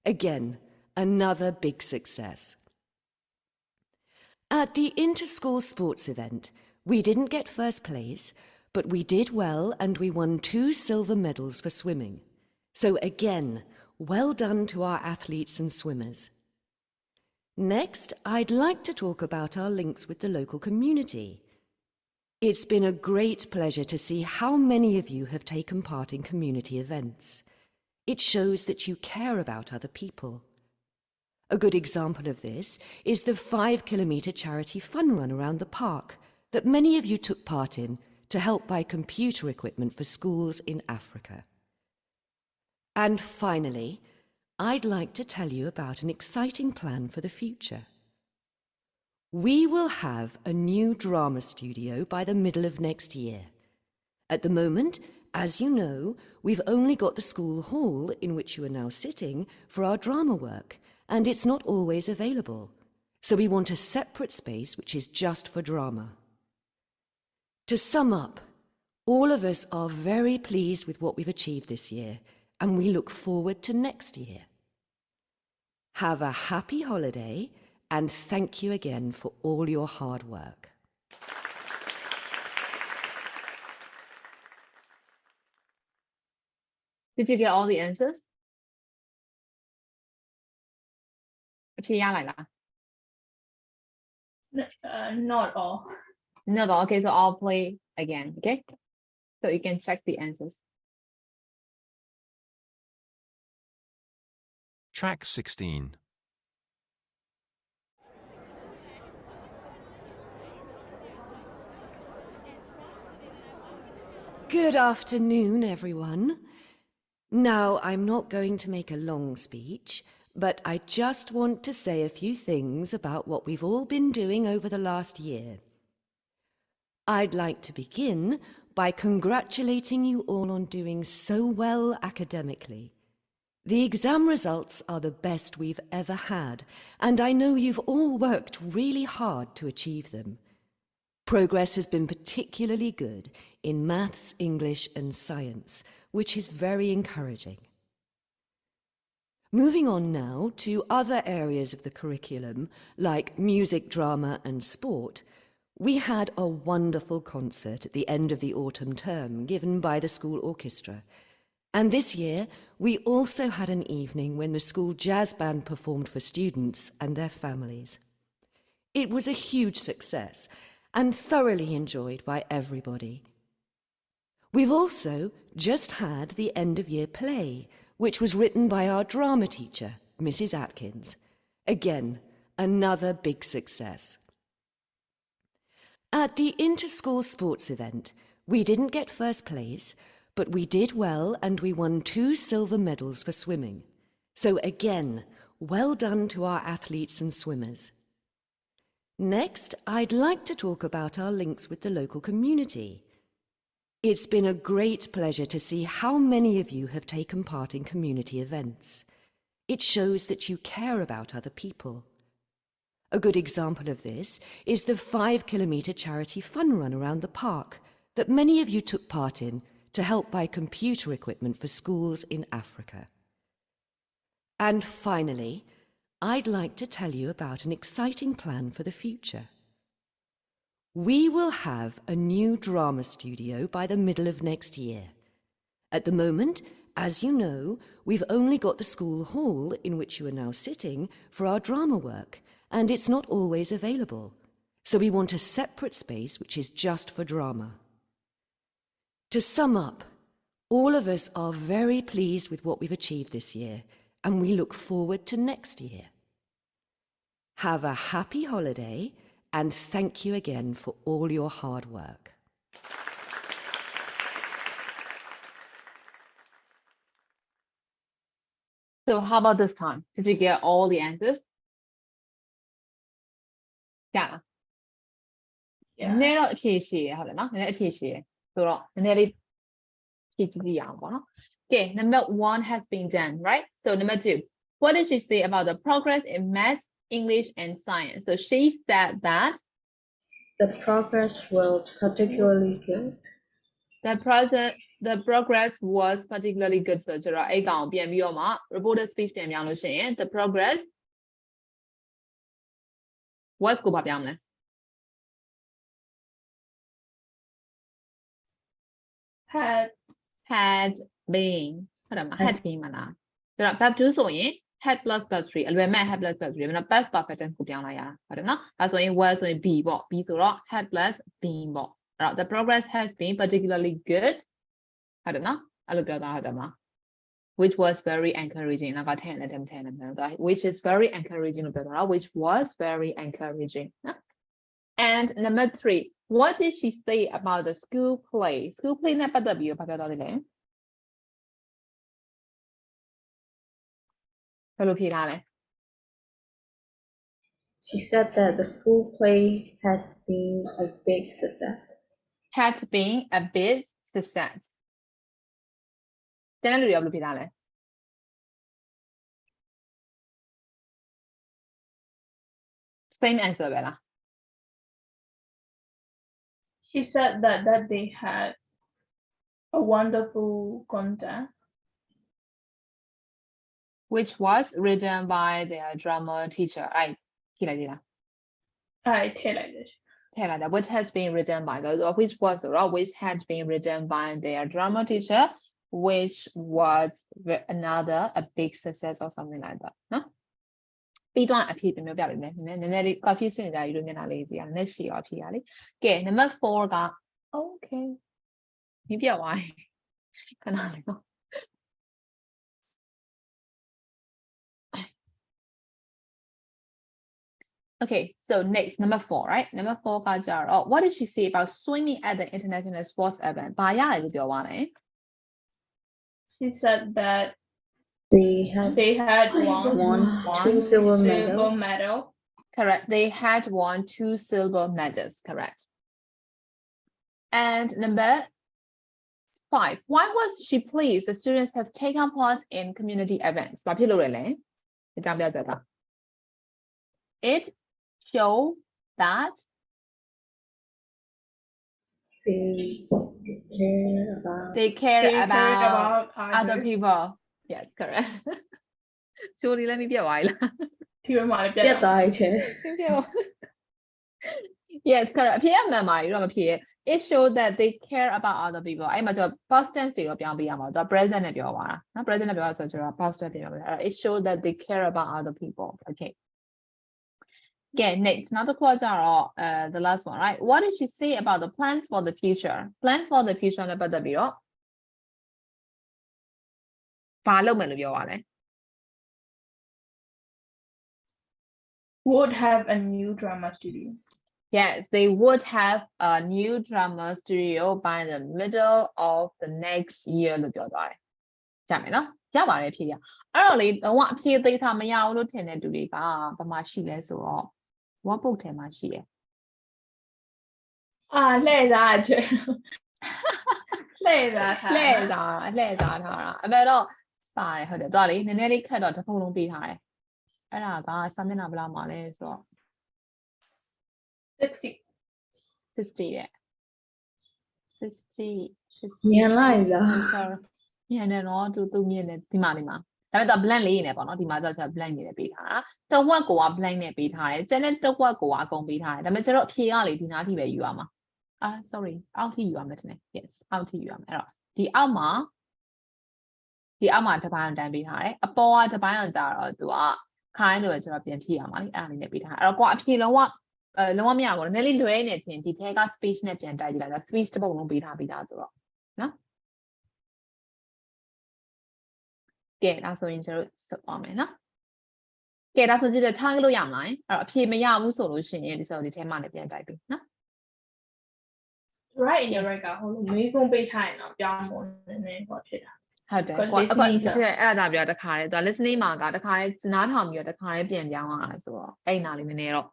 Again, another big success. At the inter-school sports event, we didn't get first place, but we did well and we won 2 silver medals for swimming. So again, well done to our athletes and swimmers. Next, I'd like to talk about our links with the local community. It's been a great pleasure to see how many of you have taken part in community events. It shows that you care about other people. A good example of this is the 5-kilometre charity fun run around the park that many of you took part in to help buy computer equipment for schools in Africa. And finally, I'd like to tell you about an exciting plan for the future. We will have a new drama studio by the middle of next year. At the moment, as you know, we've only got the school hall in which you are now sitting for our drama work, and it's not always available. So we want a separate space which is just for drama. To sum up, all of us are very pleased with what we've achieved this year, and we look forward to next year. Have a happy holiday, and thank you again for all your hard work. Did you get all the answers? အဖြေရလိုက်လား Not all. No, okay, so I'll play again, okay? So you can check the answers. Track 16. Good afternoon, everyone. Now, I'm not going to make a long speech, but I just want to say a few things about what we've all been doing over the last year. I'd like to begin by congratulating you all on doing so well academically. The exam results are the best we've ever had, and I know you've all worked really hard to achieve them. Progress has been particularly good in maths, English and science, which is very encouraging. Moving on now to other areas of the curriculum, like music, drama and sport, we had a wonderful concert at the end of the autumn term given by the school orchestra. And this year, we also had an evening when the school jazz band performed for students and their families. It was a huge success and thoroughly enjoyed by everybody. We've also just had the end-of-year play, which was written by our drama teacher, Mrs. Atkins. Again, another big success. At the inter-school sports event, we didn't get first place, but we did well and we won 2 silver medals for swimming. So again, well done to our athletes and swimmers. Next, I'd like to talk about our links with the local community. It's been a great pleasure to see how many of you have taken part in community events. It shows that you care about other people. A good example of this is the 5-kilometre charity fun run around the park that many of you took part in to help buy computer equipment for schools in Africa. And finally, I'd like to tell you about an exciting plan for the future. We will have a new drama studio by the middle of next year. At the moment, as you know, we've only got the school hall in which you are now sitting for our drama work, and it's not always available. So we want a separate space which is just for drama. To sum up, all of us are very pleased with what we've achieved this year, and we look forward to next year. Have a happy holiday, and thank you again for all your hard work. So how about this time? Did you get all the answers? Yeah. နည်းနည်းတော့အဖြေရှိရဟုတ်တယ်နော်နည်းနည်းအဖြေရှိရဆိုတော့နည်းနည်းလေးဖြေကြည့်ကြည့်ရအောင်ပေါ့နော် Okay, number 1 has been done, right? So number 2, what did she say about the progress in maths, English, and science? So she said that The progress was particularly good. the progress was particularly good ဆိုတော့အဲ့ကောင်ပြန်ပြီးတော့မှ reported speech ပြန်ပြောင်းလို့ရှိရင် the progress was ကိုဘာပြောင်းမလဲ had been ဟုတ်တယ်မလား had been မလားဆိုတော့ verb 2ဆိုရင် had plus verb 3အလွယ်မဲ့ had plus verb 3ဒါပေမဲ့ past perfect tense ကိုပြောင်းလိုက်ရတာဟုတ်တယ်နော်ဒါဆိုရင် was ဆိုရင် be ပေါ့ be ဆိုတော့ had plus been ပေါ့အဲ့တော့ the progress has been particularly good ဟုတ်တယ်နော်အဲ့လိုပြောတာဟုတ်တယ်မလား which was very encouraging နောက်ကထည့်နေတယ်မထည့်နေဘူးတော့ which is very encouraging လို့ပြောတာ which was very encouraging နော် and number 3, what did she say about the school play? School play နဲ့ပတ်သက်ပြီးတော့ဘာပြောသွားသေးလဲဘယ်လိုဖြေထားလဲ She said that the school play had been a big success. Had been a big success တကယ်လို့ရောဘယ်လိုဖြေထားလဲ same answer ပဲလား She said that they had a wonderful content, which was written by their drama teacher အဲ့ဖြေလိုက်သေးလား I tell like this. ထည့်လိုက်တာ which has been written by the which was ဆိုတော့ which had been written by their drama teacher which was another a big success or something like that နော်ပြီးတော့အဖြေပြန်ပြောပြပေးမယ်နည်းနည်းလေး confuse ဖြစ်နေကြပြီလို့မျက်နှာလေးစီရနည်းနည်းရှည်အောင်ဖြေရလေကဲ number 4 က okay မြင်ပြသွားပြီခဏလေးနော် Okay, so next number 4, right? Number 4 ကကြတော့ what did she say about swimming at the international sports event? ဘာရတယ်လို့ပြောသွားလဲ She said that They had won 2 silver silver medals. medal. Correct. They had won 2 silver medals. Correct. And number 5. Why was she pleased the students have taken part in community events? ဘာဖြစ်လို့လဲဒီတောင်ပြကြတာ It showed that They care they care They cared about about other people. Yes, correct. Julie, let me ပြသွားပြီလား ဒီမှာလည်းပြ ပြတ်သွားပြီချေ Yes, correct. အဖြေအမှန်ပါပြီတော့မဖြေရဲ့ It showed that they care about other people. အဲ့မှာကျတော့ past tense တွေတော့ပြောင်းပေးရမှာတော့ present နဲ့ပြောပါတာနော် present နဲ့ပြောရဆိုတော့ past tense ပြောပါတာ It showed that they care about other people. Okay. Okay, next နောက်တစ်ခုကကြတော့ the last one, right? What did she say about the plans for the future? Plans for the future နဲ့ပတ်သက်ပြီးတော့ဘာလုပ်မယ်လို့ပြောပါလဲ would have a new drama studio. Yes, they would have a new drama studio by the middle of the next year လို့ပြောသွားတယ်။ကြားမယ်နော်။ရပါတယ်ဖြေရ။အဲ့တော့လေတော့အဖြေသိထားမရဘူးလို့ထင်တဲ့သူတွေကဘာမှရှိလဲဆိုတော့ workbook ထဲမှာရှိတယ် လှည့်စားချေလှည့်စားထား လှည့်စားထားတာအမေတော့ပါတယ်ဟုတ်တယ်။သွားလေနည်းနည်းလေးခက်တော့တစ်ဖုံလုံးပေးထားတယ်။အဲ့ဒါကစာမျက်နှာဘယ်လောက်မှလဲဆိုတော့ 60 60ရဲ့60 မြန်လိုက်လား မြန်တယ်နော်သူမြင်တယ်ဒီမှာဒါပေမဲ့တော့ blank လေးနေပေါ့နော်ဒီမှာတော့ blank နေနဲ့ပေးထားတာတဝက်ကိုက blank နဲ့ပေးထားတယ်ကျန်တဲ့တဝက်ကိုကအကုန်ပေးထားတယ်ဒါပေမဲ့ကျတော့အဖြေကလေဒီနားထိပဲယူရမှာsorry အောက်ထိယူရမယ်ထင်တယ် yes အောက်ထိယူရမယ်အဲ့တော့ဒီအောက်မှာတစ်ပိုင်းတိုင်းပေးထားတယ်အပေါ်ကတစ်ပိုင်းအောင်ကြတော့သူကခိုင်းလို့ပဲကျွန်တော်ပြန်ဖြည့်ရမှာလေအဲ့ဒါလေးနဲ့ပေးထားတယ်အဲ့တော့ကိုကအဖြေလုံးဝမရဘူးနည်းနည်းလွဲနေတင်ဒီထဲက speech နဲ့ပြန်တိုက်ကြည့်လိုက်တာ speech တစ်ပုဒ်လုံးပေးထားပြီးသားဆိုတော့နော်ကဲဒါဆိုရင်ကျွန်တော်ဆက်သွားမယ်နော်ကဲဒါဆိုကြည့်တဲ့ထားလို့ရမလားအဲ့တော့အဖြေမရဘူးဆိုလို့ရှိရင်ဒီထဲမှာလည်းပြန်တိုက်ပြီနော် right in the right ကဟိုလိုမေးခွန်းပေးထားရင်တော့ပြောင်းဖို့နည်းနည်းပေါ့ဖြစ်တာ ဟုတ်တယ်ကွာအခုအဲ့ဒါပြောတခါလေသူ listening မှာကတခါလေနားထောင်ပြီးတော့တခါလေပြန်ပြောင်းရတာဆိုတော့အဲ့နာလေးနည်းနည်းတော့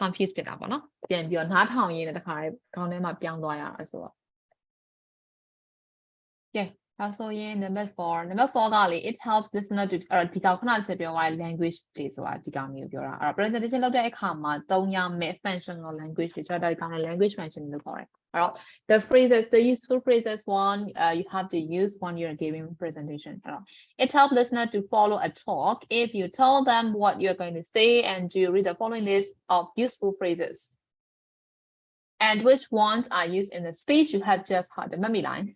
confuse ဖြစ်တာပေါ့နော်ပြန်ပြီးတော့နားထောင်ရင်းနဲ့တခါလေခေါင်းထဲမှာပြောင်းသွားရတာဆိုတော့ကဲဒါဆိုရင် number 4ကလေ it helps listener to ဒီကောင်ခဏဆက်ပြောရတဲ့ language တွေဆိုတာဒီကောင်မျိုးပြောတာအဲ့တော့ presentation လုပ်တဲ့အခါမှာသုံးရမယ့် functional language တွေကျွန်တော်ဒီကောင် language function လို့ခေါ်တယ်အဲ့တော့ the useful phrases one you have to use when you're giving presentation အဲ့တော့ it helps listener to follow a talk if you tell them what you're going to say and do read the following list of useful phrases and which ones are used in the speech you have just heard the memory line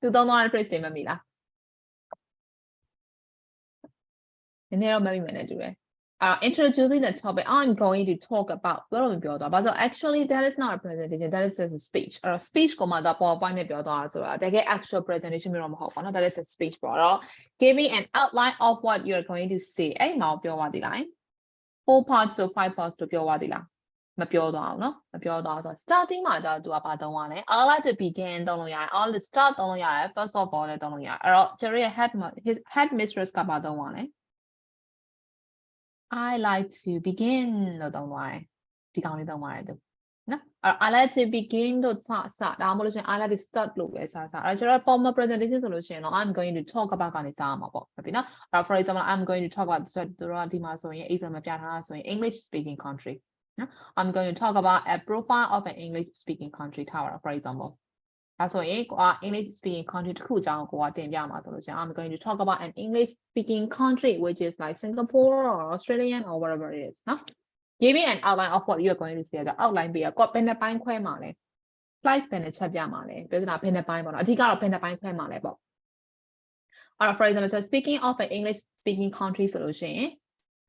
သူသုံးသွားတဲ့ phrase တွေမှတ်မိလားနည်းနည်းတော့မှတ်မိမယ်နဲ့တူတယ်introducing the topic I'm going to talk about ဘယ်လိုပြောသွားပါဆို actually that is not a presentation that is just a speech အဲ့တော့ speech ကိုမှတော့ PowerPoint နဲ့ပြောသွားတာဆိုတာတကယ် actual presentation မျိုးတော့မဟုတ်ပါဘူးเนาะ that is a speech ပေါ့တော့ giving an outline of what you're going to say အဲ့မှာပြောသွားသေးလား 4 parts to 5 parts to ပြောသွားသေးလားမပြောသွားအောင်เนาะမပြောသွားဆို starting မှာကျတော့သူကဘာသုံးရလဲ I like to begin သုံးလို့ရတယ် I like to start သုံးလို့ရတယ် first of all လည်းသုံးလို့ရတယ်အဲ့တော့ Jerry his head mistress ကဘာသုံးရလဲ I like to begin လို့သုံးသွားတယ်ဒီကောင်လေးသုံးပါတယ်သူနော်အဲ့ I like to begin လို့စဒါမှမဟုတ်လို့ရှိရင် I like to start လို့ပဲစအဲ့ကျွန်တော် formal presentation ဆိုလို့ရှိရင်တော့ I'm going to talk about ကနေစရမှာပေါ့ဟုတ်ပြီနော်အဲ့ for example I'm going to talk about သူတို့ဒီမှာဆိုရင် example ပြထားတာဆိုရင် English speaking country နော် I'm going to talk about a profile of an English speaking country ထားပါတော့ for example ဒါဆိုရင်ကိုက English speaking country တစ်ခုအကြောင်းကိုကတင်ပြမှာဆိုလို့ရှိရင် I'm going to talk about an English speaking country which is like Singapore or Australian or whatever it is နော် giving an outline of what you are going to say ဆို outline ပေးရကိုဘယ်နှပိုင်းခွဲမှာလဲ slide ဘယ်နှချက်ပြမှာလဲပြောစတာဘယ်နှပိုင်းပေါ့နော်အဓိကတော့ဘယ်နှပိုင်းခွဲမှာလဲပေါ့အဲ့တော့ for example so speaking of an English speaking country ဆိုလို့ရှိရင်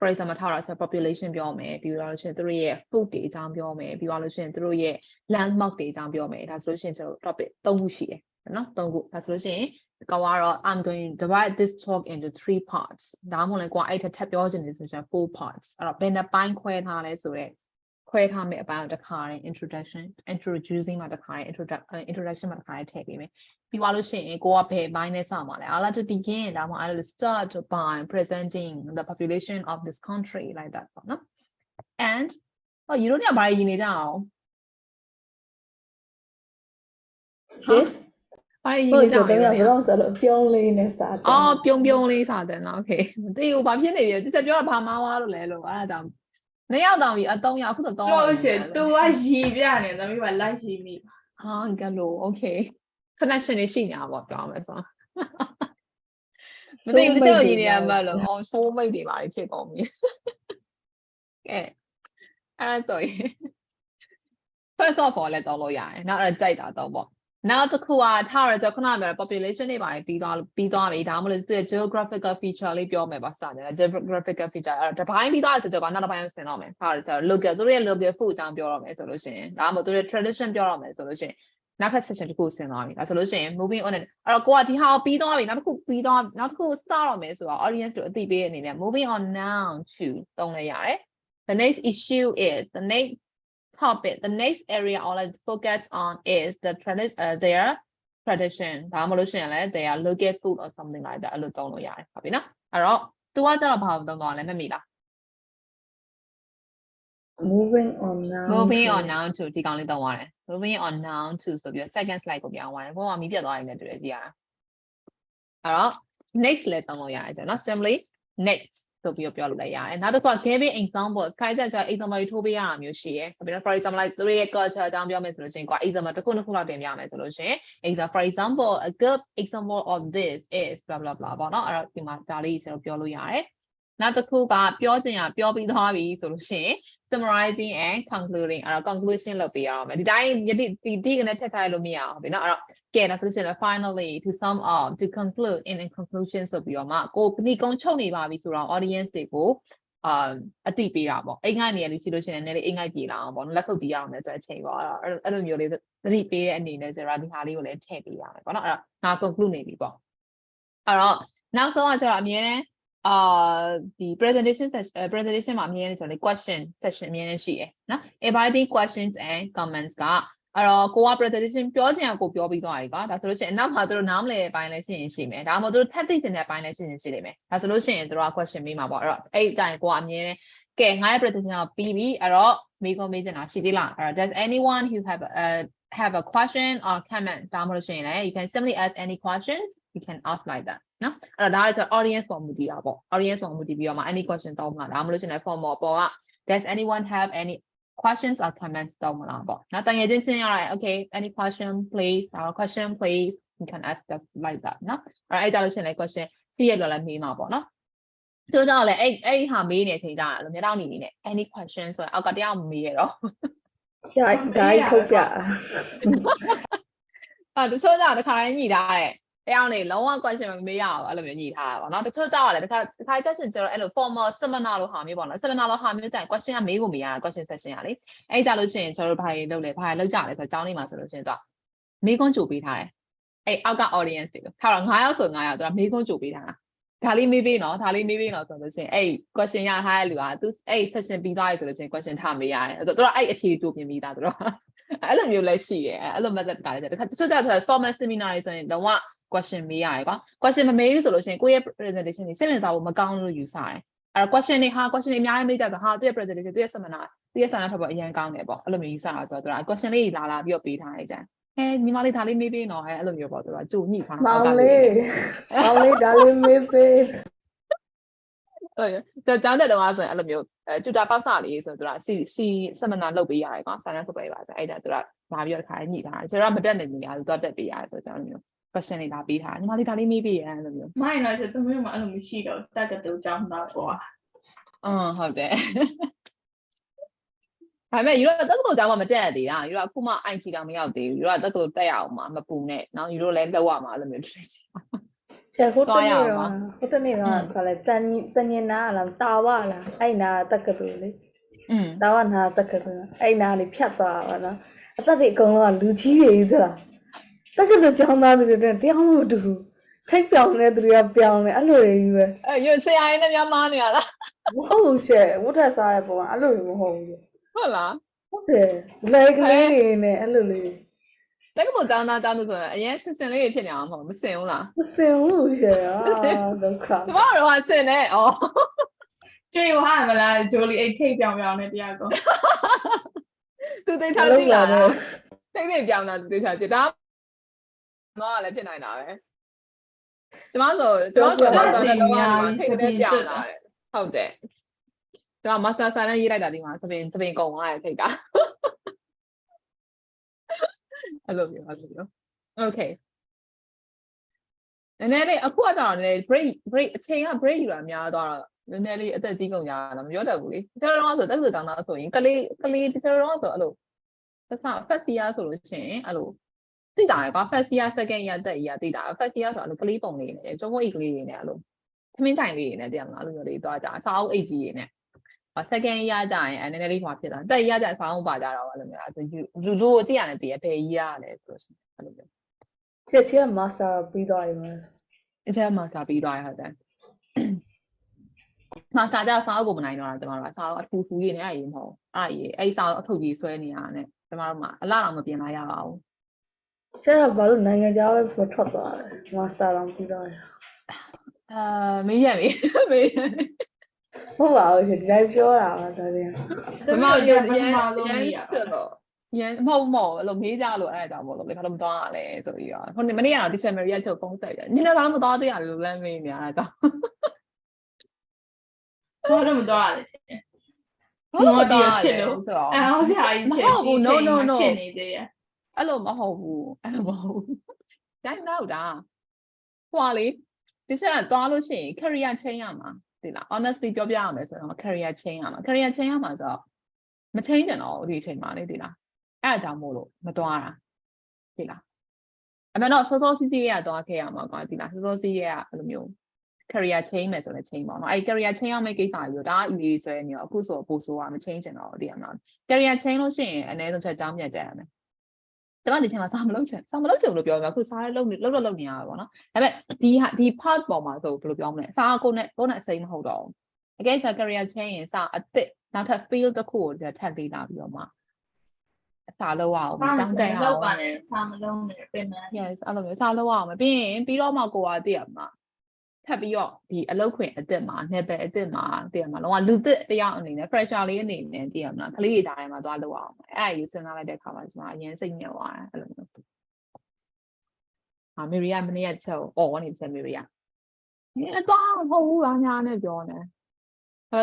for example ထားတာဆို population ပြောမယ်ပြီးတော့လို့ရှိရင်သူတို့ရဲ့ food တွေအကြောင်းပြောမယ်ပြီးတော့လို့ရှိရင်သူတို့ရဲ့ landmark တွေအကြောင်းပြောမယ်ဒါဆိုလို့ရှိရင်ကျွန်တော် topic 3ခုရှိတယ်နော်3ခုဒါဆိုလို့ရှိရင်ကောကတော့ I'm going to divide this talk into 3 parts ဒါမှမဟုတ်လည်းကိုကအဲ့ထပ်ပြောချင်တယ်ဆိုရင် 4 parts အဲ့တော့ဘယ်နှပိုင်းခွဲထားလဲဆိုတော့ခွဲထားမယ့်အပိုင်းကိုတစ်ခါရင် introducing မှာတစ်ခါရင် introduction မှာတစ်ခါရင်ထည့်ပေးမယ်ပြီးသွားလို့ရှိရင်ကိုကဘယ်ပိုင်းနဲ့စမှာလဲ I like to begin ဒါမှမဟုတ် I like to start by presenting the population of this country like that ပေါ့နော် and you don't have ဘာရည်နေကြအောင်ရှင်း ဘာရည်နေကြအောင် ဘယ်တော့ဆိုတော့ပြုံးလေးနဲ့စားတယ်ပြုံးလေးစားတယ်နော် okay မသိဘူးဘာဖြစ်နေပြီတစ်ချက်ပြောတာဘာမှားသွားလို့လဲလို့အဲ့ဒါကြောင့်နှစ်ယောက်တောင်ကြီးအ3ယောက်အခုတော့3ယောက် လို့ရှင်သူကရီပြနေသမီးကလိုက်ရီမိပါ ဟာကလို့ okay connection တွေရှိနေတာပေါ့ပြောမယ်ဆိုမသိဘူးတစ်ချက်ရည်နေရမှလို့ဆိုးမိတ်တွေပါဖြစ်ကုန်ပြီကဲအဲ့ဆိုရင် first of all လည်းတောင်းလို့ရတယ်နောက်အဲ့ကြိုက်တာတော့ပေါ့နောက်တစ်ခုကထားရဆိုခုနကပြော population တွေပါပြီးသွားပြီဒါမှမဟုတ်သူရဲ့ geographical feature လေးပြောမယ်ပါစတယ် geographical feature အဲ့တော့တစ်ပိုင်းပြီးသွားဆိုတော့နောက်တစ်ပိုင်းဆင်တော့မယ်ထားရဆို local သူတို့ရဲ့ local food အကြောင်းပြောတော့မယ်ဆိုလို့ရှိရင်ဒါမှမဟုတ်သူတို့ရဲ့ tradition ပြောတော့မယ်ဆိုလို့ရှိရင်နောက်ထပ် section တစ်ခုဆင်သွားပြီဒါဆိုလို့ရှိရင် moving on အဲ့တော့ကိုကဒီဟာကိုပြီးသွားပြီနောက်တစ်ခုပြီးသွားနောက်တစ်ခု start တော့မယ်ဆိုတော့ audience တို့အသိပေးရအနေနဲ့ moving on now to သုံးလိုက်ရတယ် the next issue is the next topic the next area I want to focus on is their tradition ဒါမှမဟုတ်လို့ရှိရင်လည်း their local food or something like that အဲ့လိုသုံးလို့ရတယ်ဟုတ်ပြီနော်အဲ့တော့ तू ကကျတော့ဘာကိုသုံးသွားလဲမမိလား moving on now to ဒီကောင်လေးသုံးသွားတယ် moving on now to ဆိုပြီး second slide ကိုပြောင်းသွားတယ်ဘုံကမီးပြတ်သွားရင်လည်းတူတယ်ကြည့်ရတာအဲ့တော့ next လည်းသုံးလို့ရတယ်ကျွန်တော်နော် simply next ဆိုပြီးပြောလို့လည်းရတယ်နောက်တစ်ခုက giving example ခိုင်းတဲ့ကျ example ထိုးပေးရတာမျိုးရှိရယ် for example like သူရဲ့ culture အကြောင်းပြောမယ်ဆိုလို့ရှိရင်ကွာ example တစ်ခုနှစ်ခုလောက်တင်ပြမယ်ဆိုလို့ရှိရင် for example a good example of this is blah blah blah ပေါ့နော်အဲ့တော့ဒီမှာဒါလေးဆိုတော့ပြောလို့ရတယ်နောက်တစ်ခုကပြောချင်ရပြောပြီးသွားပြီဆိုလို့ရှိရင် summarizing and concluding အဲ့တော့ conclusion လုပ်ပေးရအောင်မယ်ဒီတိုင်းဒီကနေထည့်ထားလို့မရအောင်ဗျနော်အဲ့တော့ကဲဒါဆိုရင် finally to sum up to conclude in conclusion ဆိုပြီးတော့မှကိုဒီကုန်းချုပ်နေပါပြီဆိုတော့ audience တွေကိုအတိပေးတာပေါ့အိမ်ငိုက်နေရလို့ရှိလို့ရှိရင်လည်းအိမ်ငိုက်ပြေလာအောင်ပေါ့လက်ခုပ်တီးရအောင်မယ်ဆိုတဲ့အချိန်ပေါ့အဲ့လိုမျိုးလေးသတိပေးတဲ့အနေနဲ့ဆိုတော့ဒီဟာလေးကိုလည်းထည့်ပေးရမယ်ပေါ့နော်အဲ့တော့ငါ conclude နေပြီပေါ့အဲ့တော့နောက်ဆုံးကကျတော့အမြဲတမ်းဒီ presentation မှာအမြဲတမ်းဆိုတော့ question section အမြဲတမ်းရှိရယ်နော် inviting questions and comments ကအဲ့တော့ကိုက presentation ပြောချင်အောင်ကိုပြောပြီးသွားပြီကွာဒါဆိုလို့ရှိရင်အနောက်မှာသူတို့နားမလည်ပိုင်းလည်းရှိမယ်ဒါမှမဟုတ်သူတို့ထပ်သိချင်တဲ့ပိုင်းလည်းရှိနေမယ်ဒါဆိုလို့ရှိရင်သူတို့က question မေးမှာပေါ့အဲ့တော့အဲ့အတိုင်းကိုကအမြဲတမ်းကဲငါရဲ့ presentation ကပြီးပြီအဲ့တော့မေးခွန်းမေးချင်တာရှိသေးလားအဲ့တော့ does anyone who have a question or comment ဒါမှမဟုတ်ရှင်လည်း you can simply ask any question you can ask like that နော်အဲ့တော့ဒါလည်းကျ audience ပေါ်မူတည်တာပေါ့ audience ပေါ်မူတည်ပြီးတော့မှ any question တောင်းမှာဒါမှမဟုတ်ရှင်လည်း form ပေါ်က does anyone have any questions or comments တောင်းမလားပေါ့နော်တကယ်ချင်းရရတယ် okay any question please or question please you can ask just like that နော်အဲ့ဒါလို့ရှင်လည်း question ရှိရလို့လည်းမေးမှာပေါ့နော်ကျိုးကြောင့်လည်းအဲ့ဟာမေးနေချိန်ကြတယ်လို့မျက်တောင်နေနေ any question ဆိုရင်အောက်ကတယောက်မေးရတော့ ဒါထုတ်ပြ တချို့ကြောင့်တစ်ခါတိုင်းညှိထားတယ်တယောက်နေလုံးဝ question မမေးရအောင်အဲ့လိုမျိုးညှိထားတာပေါ့နော်တချို့ကြောင့်လည်းတစ်ခါ question ကျတော့အဲ့လို formal seminar လို့ဟာမျိုးပေါ့နော် seminar လို့ဟာမျိုးကျရင် question ကမေးကိုမေးရတာ question section ကလေအဲ့ကြလို့ရှိရင်ကျွန်တော်တို့ဘာတွေလုပ်လဲဘာတွေလုပ်ကြလဲဆိုတော့ကျောင်းလေးမှာဆိုလို့ရှိရင်တော့မေးခွန်းကြိုပေးထားတယ်အဲ့အောက်က audience တွေကိုခါတော့9ယောက်ဆို9ယောက်သူကမေးခွန်းကြိုပေးထားတာဒါလေးမေးပေးနော်ဒါလေးမေးပေးနော်ဆိုလို့ရှိရင်အဲ့ question ရထားတဲ့လူကသူအဲ့ section ပြီးသွားပြီဆိုလို့ရှိရင် question ထားမေးရတယ်သူတို့အဲ့အဖြေကြိုပြင်ပြီးသားသူတို့အဲ့လိုမျိုးလည်းရှိတယ်အဲ့လို method တခါတည်းတခါတချို့ကျတော့ formal seminar တွေဆိုရင်တော့ question မေးရတယ်ကွာ question မမေးဘူးဆိုလို့ရှိရင်ကိုယ့်ရဲ့ presentation တွေစိတ်ဝင်စားဖို့မကောင်းလို့ယူဆတယ်အဲ့တော့ question တွေဟာ question တွေအများကြီးမေးကြဆိုဟာသူ့ရဲ့ presentation သူ့ရဲ့ seminar သူ့ရဲ့ seminar ထပ်ပေါ်အရင်ကောင်းတယ်ပေါ့အဲ့လိုမျိုးယူဆတာဆိုတော့သူက question လေးလာပြီးတော့ပေးထားတယ်ကြတယ်ညီမလေးဒါလေးမေးပေးနော်အဲ့လိုမျိုးပေါ့သူကကြိုညှိထားတာ မောင်လေးဒါလေးမေးပေး ကျောင်းတက်တော့ဆိုရင်အဲ့လိုမျိုးကျူတာပေါက်စလေးဆိုတော့သူကစီ seminar လုပ်ပေးရတယ်ကွာ silent လုပ်ပေးပါဆိုအဲ့ဒါသူကလာပြီးတော့တစ်ခါညှိထားတယ်ကျွန်တော်ကမတက်နေနေရတယ်သူကတက်ပေးရတယ်ဆိုတော့ကျွန်တော်မျိုး question တွေလာပေးထားညီမလေးဒါလေးမေးပေးရအဲ့လိုမျိုး မိုင်းတော့ဆိုသမီးမှအဲ့လိုမရှိတော့တက်ကတူကြောင်းတော့ကွာဟုတ်တယ်ဒါပေမဲ့ယူတော့တက္ကသိုလ်ကျောင်းမှာမတက်ရသေးတာယူတော့အခုမှ IT တောင်မရောက်သေးဘူးယူတော့တက္ကသိုလ်တက်ရအောင်မှာမပူနဲ့နော်ယူတော့လည်းလောက်ရမှာအဲ့လိုမျိုး ကျဟိုတနေ့ကခါလဲတညင်နာလားတာဝလားအဲ့နာတက္ကသိုလ်လေတာဝနာတက္ကသိုလ်အဲ့နာလေးဖြတ်သွားပါတော့အသက်တွေအကုန်လုံးကလူကြီးတွေသလားတက္ကသိုလ်ကျောင်းသားတွေတဲ့တရားမတူဘူးထိတ်ပြောင်းနေသူတွေကပြောင်းနေအဲ့လိုတွေကြီးပဲယူဆရာရင်းနဲ့များမားနေရလားမဟုတ်ဘူးကျဝတ်ထက်စားတဲ့ပုံကအဲ့လိုမဟုတ်ဘူးဟုတ်လားဟုတ်တယ်လေကလေးတွေနဲ့အဲ့လိုလေးတက္ကသိုလ်ကျောင်းသားကျောင်းသူဆိုရင်အရင်စင်လေးဖြစ်နေအောင်မဟုတ်မစင်ဘူးလားမစင်ဘူးရှယ်ဒုက္ခကျမတို့ကစင်နေဩကျွေးဟာမလားဂျိုလီအိတ်ထိတ်ပြောင်းနေတရားကောသူသိထားကြည့်လားထိတ်ပြောင်းတာသူသိထားကြည့်ဒါမှကလည်းဖြစ်နိုင်တာပဲကျမဆိုတော့ထိတ်ပြောင်းလာတယ်ဟုတ်တယ်ဒါမစတာစာနဲ့ရေးလိုက်တာဒီမှာသပင်ကုန်သွားတယ်ထိတ်တာအဲ့လိုမျိုး okay နည်းနည်းလေးအခုကတော့နည်း break အချိန်က break ယူတာများသွားတော့နည်းနည်းလေးအသက်ကြီးကုန်ကြတာမပြောတတ်ဘူးလေကျွန်တော်တို့ဆိုတက္ကသိုလ်ကျောင်းသားဆိုရင်ကလေးကျွန်တော်တို့ဆိုအဲ့လိုfirst year ဆိုလို့ရှိရင်အဲ့လိုသိတာကွာ first year second year third year သိတာ first year ဆိုအဲ့လိုကလေးပုံလေးနေကျုံးဝိတ်ကလေးတွေနဲ့အဲ့လိုသမင်းတိုင်လေးတွေနဲ့တည်ရမလားအဲ့လိုမျိုးလေးသွားကြအစာအုပ်အိတ်ကြီးတွေနဲ့second year ကျရင်နည်းနည်းလေးဟွာဖြစ်သွားthird year ကျရင်ဆောင်းပါကြတော့အဲ့လိုမျိုးအဲ့လူကိုကြည့်ရတယ်တည်ရဘယ်ကြီးရတယ်ဆိုလို့ရှိရင်အဲ့လိုမျိုးချစ်မာစတာပြီးသွားပြီมั้ยအကျမာစတာပြီးသွားရဟုတ်တယ်မာစတာကျဆောင်းအုပ်ကိုမနိုင်တော့တာကျမတို့ကဆောင်းအထူးဖူးကြီးနဲ့အဲ့မဟုတ်အဲ့ဆောင်းအထုပ်ကြီးဆွဲနေရတာနဲ့ကျမတို့မှအလားတော့မပြင်လာရပါဘူးကျတော့ဘာလို့နိုင်ငံခြားပဲထွက်သွားတယ်မာစတာတော့ပြီးတော့မေးရပြီဟုတ်ပါဘူးရှင်ဒီတိုင်းပြောတာပါဒါလည်းမမရန်ဆိုတော့ရန်မဟုတ်အဲ့လိုမေးကြလို့အဲ့ဒါကြောင့်မို့လို့ဘာလို့မသွားရလဲဆိုပြီးတော့ဟိုမနေ့ကတော့ December ရက်ချုပ်ဖုန်းဆက်ပြနင်လည်းဘာမှမသွားသေးရလို့လမ်းမေးနေရတာကြောင့် ဘာလို့မသွားရလဲချင်း ဘာလို့မသွားရလဲ ချစ်လို့ ဆိုတော့ အဲ့ဟောဆရာကြီး မ ချစ် ဟုတ်ဘူး ဒီ no ချိန် no မှာ no ချစ်နေသေးရဲ့ အဲ့လိုမဟုတ်ဘူးအဲ့လိုမဟုတ်ဘူးတိုင်းတော့တာဟွာလေဒီချက်သွားလို့ရှိရင် career change ရမှာဒီလား honestly ပြောပြရမယ်ဆိုတော့ career change ရမှာ career change ရမှာဆိုတော့မ change ကြတော့ဒီအချိန်မှာလေဒီလားအဲ့အကြောင်းမို့လို့မသွားတာဒီလားအမှန်တော့စောစောစီးစီးရသွားခဲ့ရမှာကွာဒီလားစောစောစီးရအဲ့လိုမျိုး career change မယ်ဆိုလည်း change ပေါ့နော်အဲ့ career change ရမယ့်ကိစ္စကြီးတော့ဒါအီဆွဲနေတော့အခုဆိုပို့ဆိုကမ change ကြတော့ဒီအမှန် career change လို့ရှိရင်အနည်းဆုံးချက်ကြောင်းပြန်ကြရမယ်တမန်ဒီချိန်မှာစာမလုပ်ချင်လို့ပြောမှာအခုစာလည်းလုပ်နေရတာပေါ့နော်ဒါပေမဲ့ဒီ part ပေါ်မှာဆိုဘယ်လိုပြောမလဲစာကိုနဲ့အစိမ်းမဟုတ်တော့ဘူးအကယ်၍ career change ရင်စာအစ်စ်နောက်ထပ် field တစ်ခုကိုထပ်လေးလာပြီးတော့မှစာလုပ်အောင်ကြောင်းတက်အောင် လောက်ပါနဲ့စာမလုံးနဲ့ပြင်မယ် yes အဲ့လိုမျိုးစာလုပ်အောင်ပြီးတော့မှကိုကတည်ရမှာထပ်ပြီးတော့ဒီအလုပ်ခွင်အစ်စ်မှာနယ်ပယ်အစ်စ်မှာတည်ရမှာလောကလူသစ်တယောက်အနေနဲ့ pressure လေးအနေနဲ့တည်ရမှာကလေးတွေတိုင်းမှာသွားလုပ်အောင်အဲ့အရေးစဉ်းစားလိုက်တဲ့အခါမှာကျွန်မအရင်စိတ်ညစ်သွားတယ်အဲ့လိုမျိုးမေရီယာမနေ့ကချက်နေချက်မေရီယာသွားမဟုတ်ဘူးညာနဲ့ပြောနေ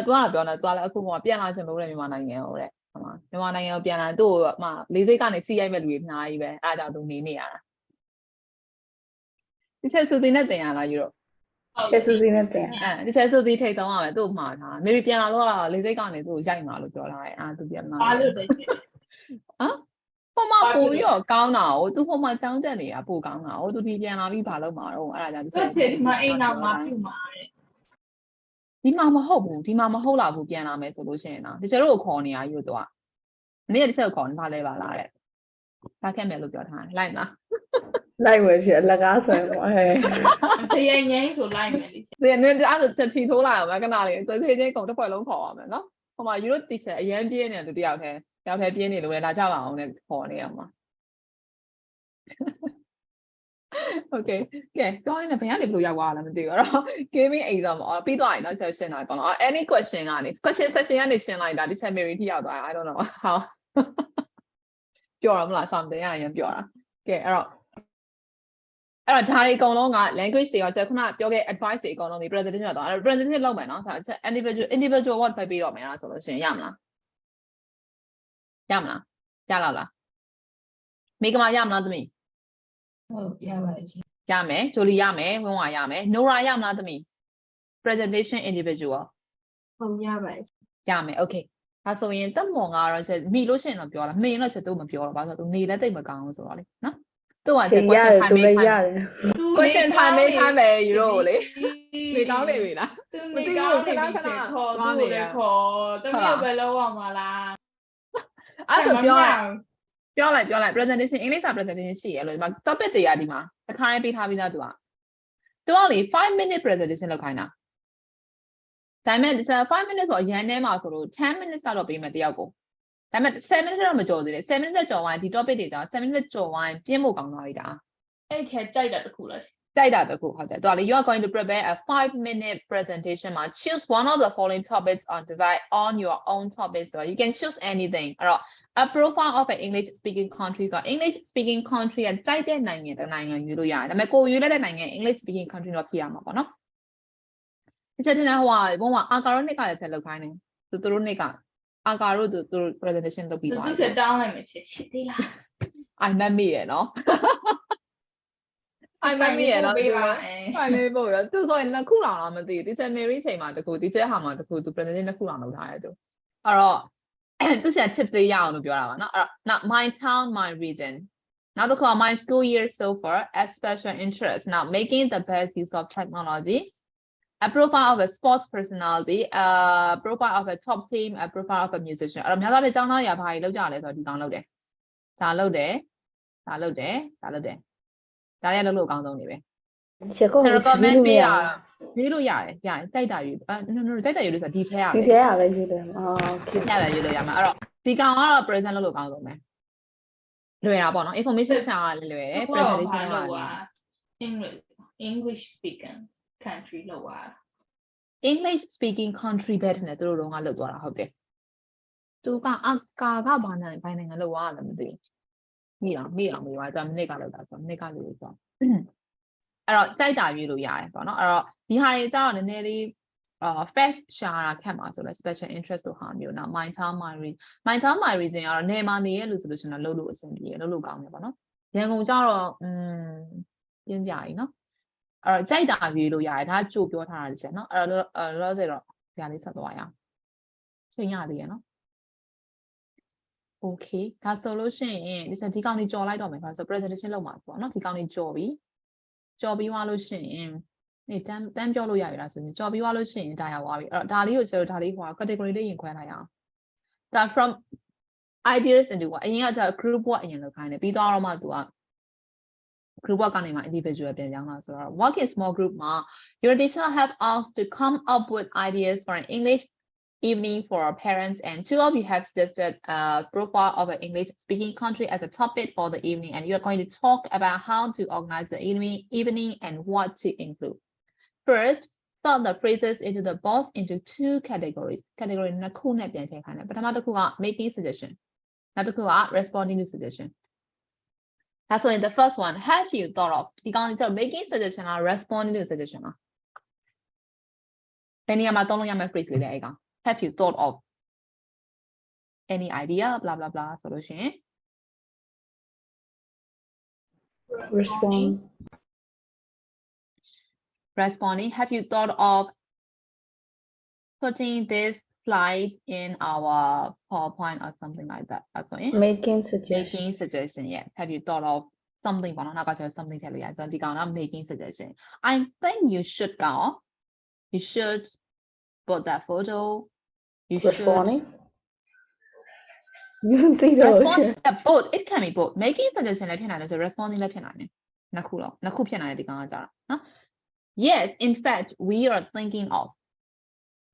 သွားလဲအခုမှပြန်လာချင်လို့တဲ့မြန်မာနိုင်ငံကိုတဲ့မြန်မာနိုင်ငံကိုပြန်လာသူ့ကိုမှလေးစိတ်ကနေစီးရိုက်မဲ့လူတွေအများကြီးပဲအဲ့ဒါကြောင့်သူနေရတာဒီချက်စူစီနဲ့တင်ရလားယူတော့ ချက်စူစီနဲ့တင် ဒီချက်စူစီထိတ်တော့ရမယ်သူ့မှာထားမေရီပြန်လာလို့လေးစိတ်ကနေသူ့ကိုရိုက်မှာလို့ပြောလာတယ်သူပြန်လာ ဘာလို့လဲချင်း ဟိုမှာပို့ပြီးတော့ကောင်းတာကိုသူဟိုမှာចောင်းတက်နေတာပို့ကောင်းတာကိုသူဒီပြန်လာပြီးဘာလုပ်မှာတော့အဲ့ဒါကြောင့် သူချစ်ဒီမှာအိမ်နောက်မှာပြုမှာတဲ့ ဒီမှာမဟုတ်ဘူးဒီမှာမဟုတ်လာဘူးပြန်လာမယ်ဆိုလို့ရှိရင်တော့ဒီချက်တို့ကိုခေါ်နေရယူတော့မနေ့ကဒီချက်ကိုခေါ်နေပါလဲပါလားတဲ့လာခဲ့မယ်လို့ပြောထားတယ်လိုက်မလား လိုက်ဝယ်ဖြစ်အလကားဆိုရင်ပေါ့ဟဲ့ ဆရာငိမ့်ဆိုလိုက်မယ်လေ ဒီနေ့အဲ့ဒါချက်ထီထိုးလာအောင်မကနာလေးသူစီချင်းကုန်တစ်ဖွဲ့လုံးခေါ်အောင်မယ်နော်ဟိုမှာယူတို့တီချက်အရန်ပြင်းနေတယ်တယောက်တည်းပြင်းနေလို့လည်းလာကြပါအောင်နဲ့ခေါ်နေရမှာ Okay ကဲပြောရင်လည်းဘယ်ကနေဘလို့ရောက်သွားလဲမသိဘူးအဲ့တော့ gaming exam ပြီးသွားရင်တော့ချက်ရှင်းတာပေါ့နော် any question ကနေ question section ကနေရှင်းလိုက်တာဒီချက် Mary ထိရောက်သွား I don't know how ပြောရမလား something ရရင်ပြောတာကဲအဲ့တော့ဒါတွေအကုန်လုံးက language တွေရောချက်ခုနပြောခဲ့ advice တွေအကုန်လုံးဒီ presentation တော့အဲ့ presentation လုပ်မယ်နော်ဆိုတော့ individual word ပဲပြီးတော့မယ်လားဆိုလို့ရှိရင်ရမလားရလားမိကမရမလားသမီး ဟုတ်ရပါတယ်ရှင် ရမယ်ဂျိုလီရမယ်ဝင်းဝါရမယ်နိုရာရမလားသမီး presentation individual ဟုတ်ရပါတယ် ရမယ် okay ဒါဆိုရင်တက်မွန်ကတော့ချက်မိလို့ရှိရင်တော့ပြောလားမေရင်တော့ချက်တော့မပြောတော့ဘာလို့ဆိုတော့သူနေလည်းတိတ်မကောင်းဘူးဆိုတော့လေနော်သူက ချိန်ရတယ်သူလည်းရတယ် question time မေးခိုင်းမယ်ယူတော့လေနေကောင်းနေပြီလား သူနေကောင်းနေပြီချင်ခေါ်သူ့ကိုလည်းခေါ်တမီးကိုပဲလောက်အောင်မလား အဲ့ဆိုပြောလိုက် presentation English presentation ရှိရလို့ဒီမှာ topic တွေကဒီမှာတစ်ခါလေးပေးထားပြီးသားသူကလေ5 minute presentation လုပ်ခိုင်းတာဒါပေမဲ့5 minutes ဆိုအရန်ထဲမှာဆိုလို့10 minutes ကတော့ပေးမယ်တယောက်ကိုဒါပေမဲ့7 minutes တော့မကျော်သေးတယ်7 minutes ကျော်ဝိုင်းဒီ topic တွေကြောင့်7 minutes ကျော်ဝိုင်းပြင်းဖို့ကောင်းသွားပြီဒါ အဲ့ထဲကြိုက်တာတခုလား ကြိုက်တာတခုဟုတ်တယ်သူကလေ you are going to prepare a 5-minute presentation မှာ choose one of the following topics on design on your own topic so you can choose anything အဲ့တော့ a profile of an English speaking country ဆို English speaking country ကကြိုက်တဲ့နိုင်ငံတစ်နိုင်ငံယူလို့ရတယ်ဒါပေမဲ့ကိုယူလိုက်တဲ့နိုင်ငံ English speaking country တော့ဖြစ်ရမှာပေါ့နော်ဒီချက်တင်ဟိုဘုံကအာကာရောနှစ်ကလည်းဆက်လုပ်ခိုင်းတယ်သူတို့နှစ်ကအာကာရောသူ presentation လုပ်ပြီးသွားတယ် သူစတောင်းလိုက်မယ်ချစ်သေးလား I met me ရနော်I met me ရနော်ဒီမှာဖိုင်လေးပို့ရသူဆိုရင်နှစ်ခုလောက်တော့မသိဘူးဒီချက် Mary ချိန်မှာတခုဒီချက်ဟာမှာတခုသူ presentation နှစ်ခုလောက်လုပ်ထားတယ်သူအဲ့တော့သူဆက် tips လေးရအောင်လို့ပြောတာပါနော်အဲ့တော့ my town my region နောက်တစ်ခုက my school year so far as special interest now making the best use of technology a profile of a sports personality a profile of a top team a profile of a musician အဲ့တော့များသောအားဖြင့်ကျောင်းသားတွေကဘာတွေလုပ်ကြလဲဆိုတော့ဒီကောင်လုပ်တယ်ဒါလုပ်တယ်ဒါလည်းလုပ်လို့အကောင်းဆုံးနေပဲ ချက်ကို recommend ပေးတာရွေးလို့ရတယ်တိုက်တာရွေးno တိုက်တာရွေးလို့ဆိုတာဒီထဲရပဲ ဒီထဲရပဲရွေးတယ်โอเค ရပဲရွေးလို့ရမှာအဲ့တော့ဒီကောင်ကတော့ present လုပ်လို့အကောင်းဆုံးပဲလွယ်တာပေါ့နော် information ရှာရလွယ်တယ် presentation က English speaking country လောက်ပါ English speaking country ပဲတဲ့သူတို့ကလုပ်သွားတာဟုတ်တယ်သူကအကာကဘာနိုင်ငံလောက်သွားလဲမသိဘူးမိအောင်မရွာသူကမိနစ်ကလောက်တာဆိုမိနစ်ကလို့ဆိုအဲ့တော့ကြိုက်တာရွေးလို့ရတယ်ပေါ့နော်အဲ့တော့ဒီဟာတွေကျတော့နည်းနည်းလေး first ရှာတာခက်မှာဆိုလဲ special interest တို့ဟာမျိုးနော် mind time my region ကတော့နေမှာနေရလို့ဆိုလို့ရှိရင်တော့လုပ်လို့အဆင်ပြေလုပ်လို့ကောင်းတယ်ပေါ့နော်ရန်ကုန်ကျတော့ပြင်းကြကြီးနော်အဲ့တော့ကြိုက်တာရွေးလို့ရတယ်ဒါကြိုပြောထားတာချက်နော်အဲ့တော့လောဆယ်တော့ဒီဟာလေးဆက်သွားရအောင်ချိန်ရသေးရနော် okay ဒါဆိုလို့ရှိရင်ဒီကောင်လေးကြော်လိုက်တော့မယ်ဆို presentation လုပ်မှာဆိုတော့နော်ဒီကောင်လေးကြော်ပြီးသွားလို့ရှိရင်တန်းပြောလို့ရပြီလားဆိုရင်ကြော်ပြီးသွားလို့ရှိရင်ဒါရောက်သွားပြီအဲ့တော့ဒါလေးကိုကျတော့ဒါလေးဟို category လေးရင်ခွဲလိုက်အောင်ဒါ from ideas into အရင်က group work အရင်လုပ်ခိုင်းတယ်ပြီးတော့မှသူက group work ကနေမှ individual ပြန်ပြောင်းလာဆိုတော့ work in small group မှာ your teacher have asked to come up with ideas for an English evening for our parents and two of you have suggested a profile of an English speaking country as a topic for the evening and you are going to talk about how to organize the evening and what to include. First, sort the phrases into the box into two categories. Category နှစ်ခုနဲ့ပြန်ထည့်ခိုင်းတယ်ပထမတစ်ခုက making suggestion နောက်တစ်ခုက responding to suggestion. That's so in the first one, have you thought of ဒီကောင်ကြီး making suggestion လား responding to suggestion လားဘယ်နေရာမှာသုံးလို့ရမယ့် phrase လေးလဲအဲ့ကောင် have you thought of any idea blah blah blah ဆိုလို့ရှိရင် responding have you thought of putting this slide in our PowerPoint or something like that that's what making suggestion yes have you thought of something ပေါ့နော်နောက်ကကျ something ထည့်လို့ရတယ်ဆိုတော့ဒီကောင်က making suggestion I think you should put that photo you responding should you think both it can be both making suggestion လည်းဖြစ်နိုင်တယ်ဆို responding လည်းဖြစ်နိုင်တယ်နှစ်ခုဖြစ်နိုင်တယ်ဒီကောင်ကကြာတာနော် yes in fact we are thinking of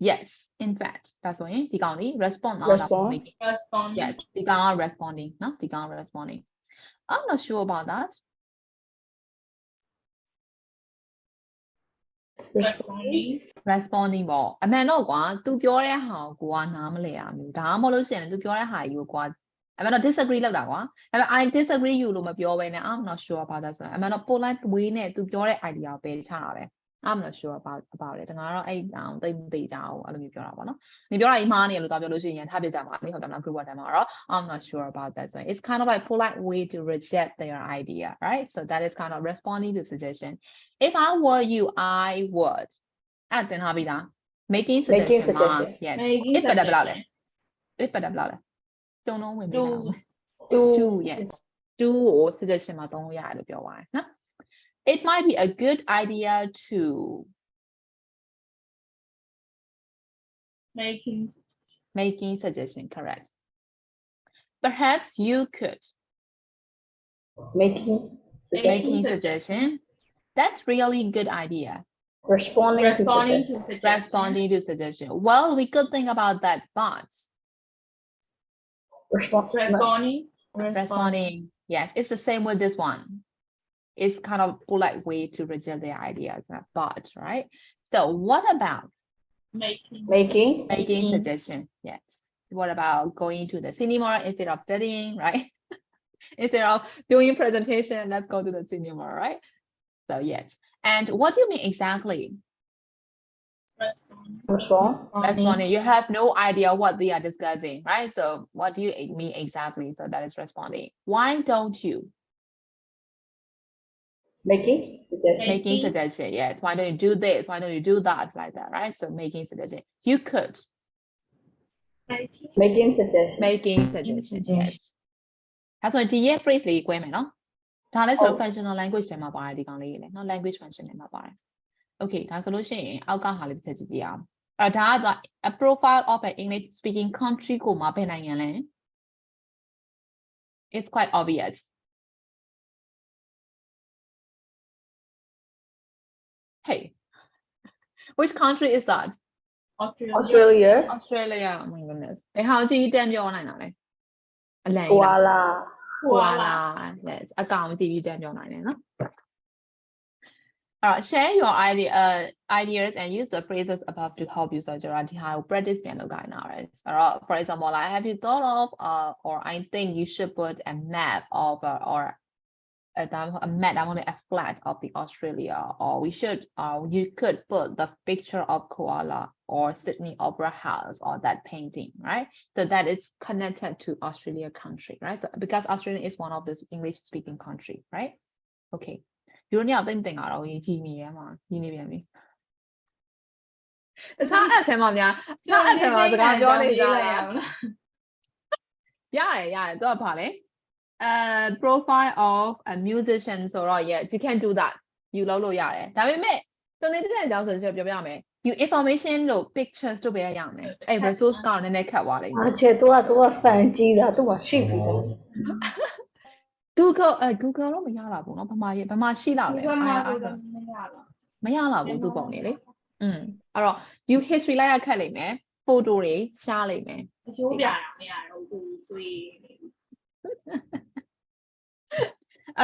yes in fact ဒါဆိုရင်ဒီကောင်လေး respond လား making responding yes ဒီကောင်က responding နော်ဒီကောင်က responding I'm not sure about that responding ပေါ့အမှန်တော့ကွာ तू ပြောတဲ့ဟာကိုကနားမလည်ရမျိုးဒါမှမဟုတ်လို့ရှိရင် तू ပြောတဲ့ဟာကြီးကိုကွာအမှန်တော့ disagree လောက်တာကွာဒါပေမဲ့ I disagree you လို့မပြောဘဲနဲ့ I'm not sure about that ဆိုရင်အမှန်တော့ polite way နဲ့ तू ပြောတဲ့ idea ကိုပယ်ချတာပဲ I'm not sure about it ဒါကတော့အဲ့အောင်သိမသိကြအောင်အဲ့လိုမျိုးပြောတာပေါ့နော်နေပြောတာကြီးမှားနေလို့တော့ပြောလို့ရှိရင်ထားပြကြမှာလေဟုတ်တယ်မလား group work မှာတော့ I'm not sure about that so it's kind of like polite way to reject their idea right so that is kind of responding to suggestion if I were you I would အဲ့တင်ထားပြီးသား making suggestion yes if ပတ်တယ်ဘယ်လောက်လဲ if ပတ်တယ်ဘယ်လောက်လဲတုံလုံးဝင်ပြီးတော့ do yes do ကို suggestion မှာသုံးလို့ရတယ်လို့ပြောပါတယ်နော် it might be a good idea to making suggestion correct perhaps you could making suggestion that's really good idea responding to suggestion well we could think about that but responding yes it's the same with this one it's kind of polite way to reject their ideas but right so what about making suggestion yes what about going to the cinema instead of studying right instead of doing presentation let's go to the cinema right so yes and what do you mean exactly responding you have no idea what they are discussing right so what do you mean exactly so that is responding why don't you making suggestion yes why don't you do this why don't you do that like that right so making suggestion you could making suggestion yes ဒါဆိုရင်ဒီရဲ့ phrase လေးကို꿰မယ်နော်ဒါလည်းဆို functional language ထဲမှာပါတယ်ဒီကောင်လေးလေနော် language function ထဲမှာပါတယ် okay ဒါဆိုလို့ရှိရင်အောက်ကဟာလေးတစ်ချက်ကြည့်ကြည့်အောင်အဲ့ဒါက a profile of an English speaking country ကိုမှာဘယ်နိုင်ငံလဲ it's quite obvious hey which country is that Australia oh my goodness ဘယ်ဟာကြည့်ပြီးတန်းပြောနိုင်တာလဲအလန် koala yes အကောင်ကြည့်ပြီးတန်းပြောနိုင်တယ်နော်share your ideas and use the phrases above to help you so ကျွန်တော်ဒီဟာကို practice ပြန်လုပ်ခိုင်းတာပဲအဲ့တော့ for example like have you thought of or I think you should put a map of or a map, I want a flag of the Australia, or you could put the picture of koala or Sydney Opera House or that painting, right? So that is connected to Australia country, right? So because Australia is one of the English speaking country, right? Okay. You don't have anything at all. You need me. It's not a tema, yeah. It's not a tema. It's not Johnny. Yeah. Do a party. Profile of a musician. So yes, you can do that. You love yeah. That we make. So need to tell us you information lo pictures to be a young man. A resource card and a cat wallet. 而且都係fan機啦，都話 ship 嘅。Google 咯，唔ရ啦噃，我爸媽黐啦咧，唔ရ啦喎，都講你咧，အဲ့တော့ you history လိုက်ရခက်လိမ့်မယ် photo တွေရှားလိမ့်မယ်ရိုးပြတာမရတော့ဘူးသွေးအဲ့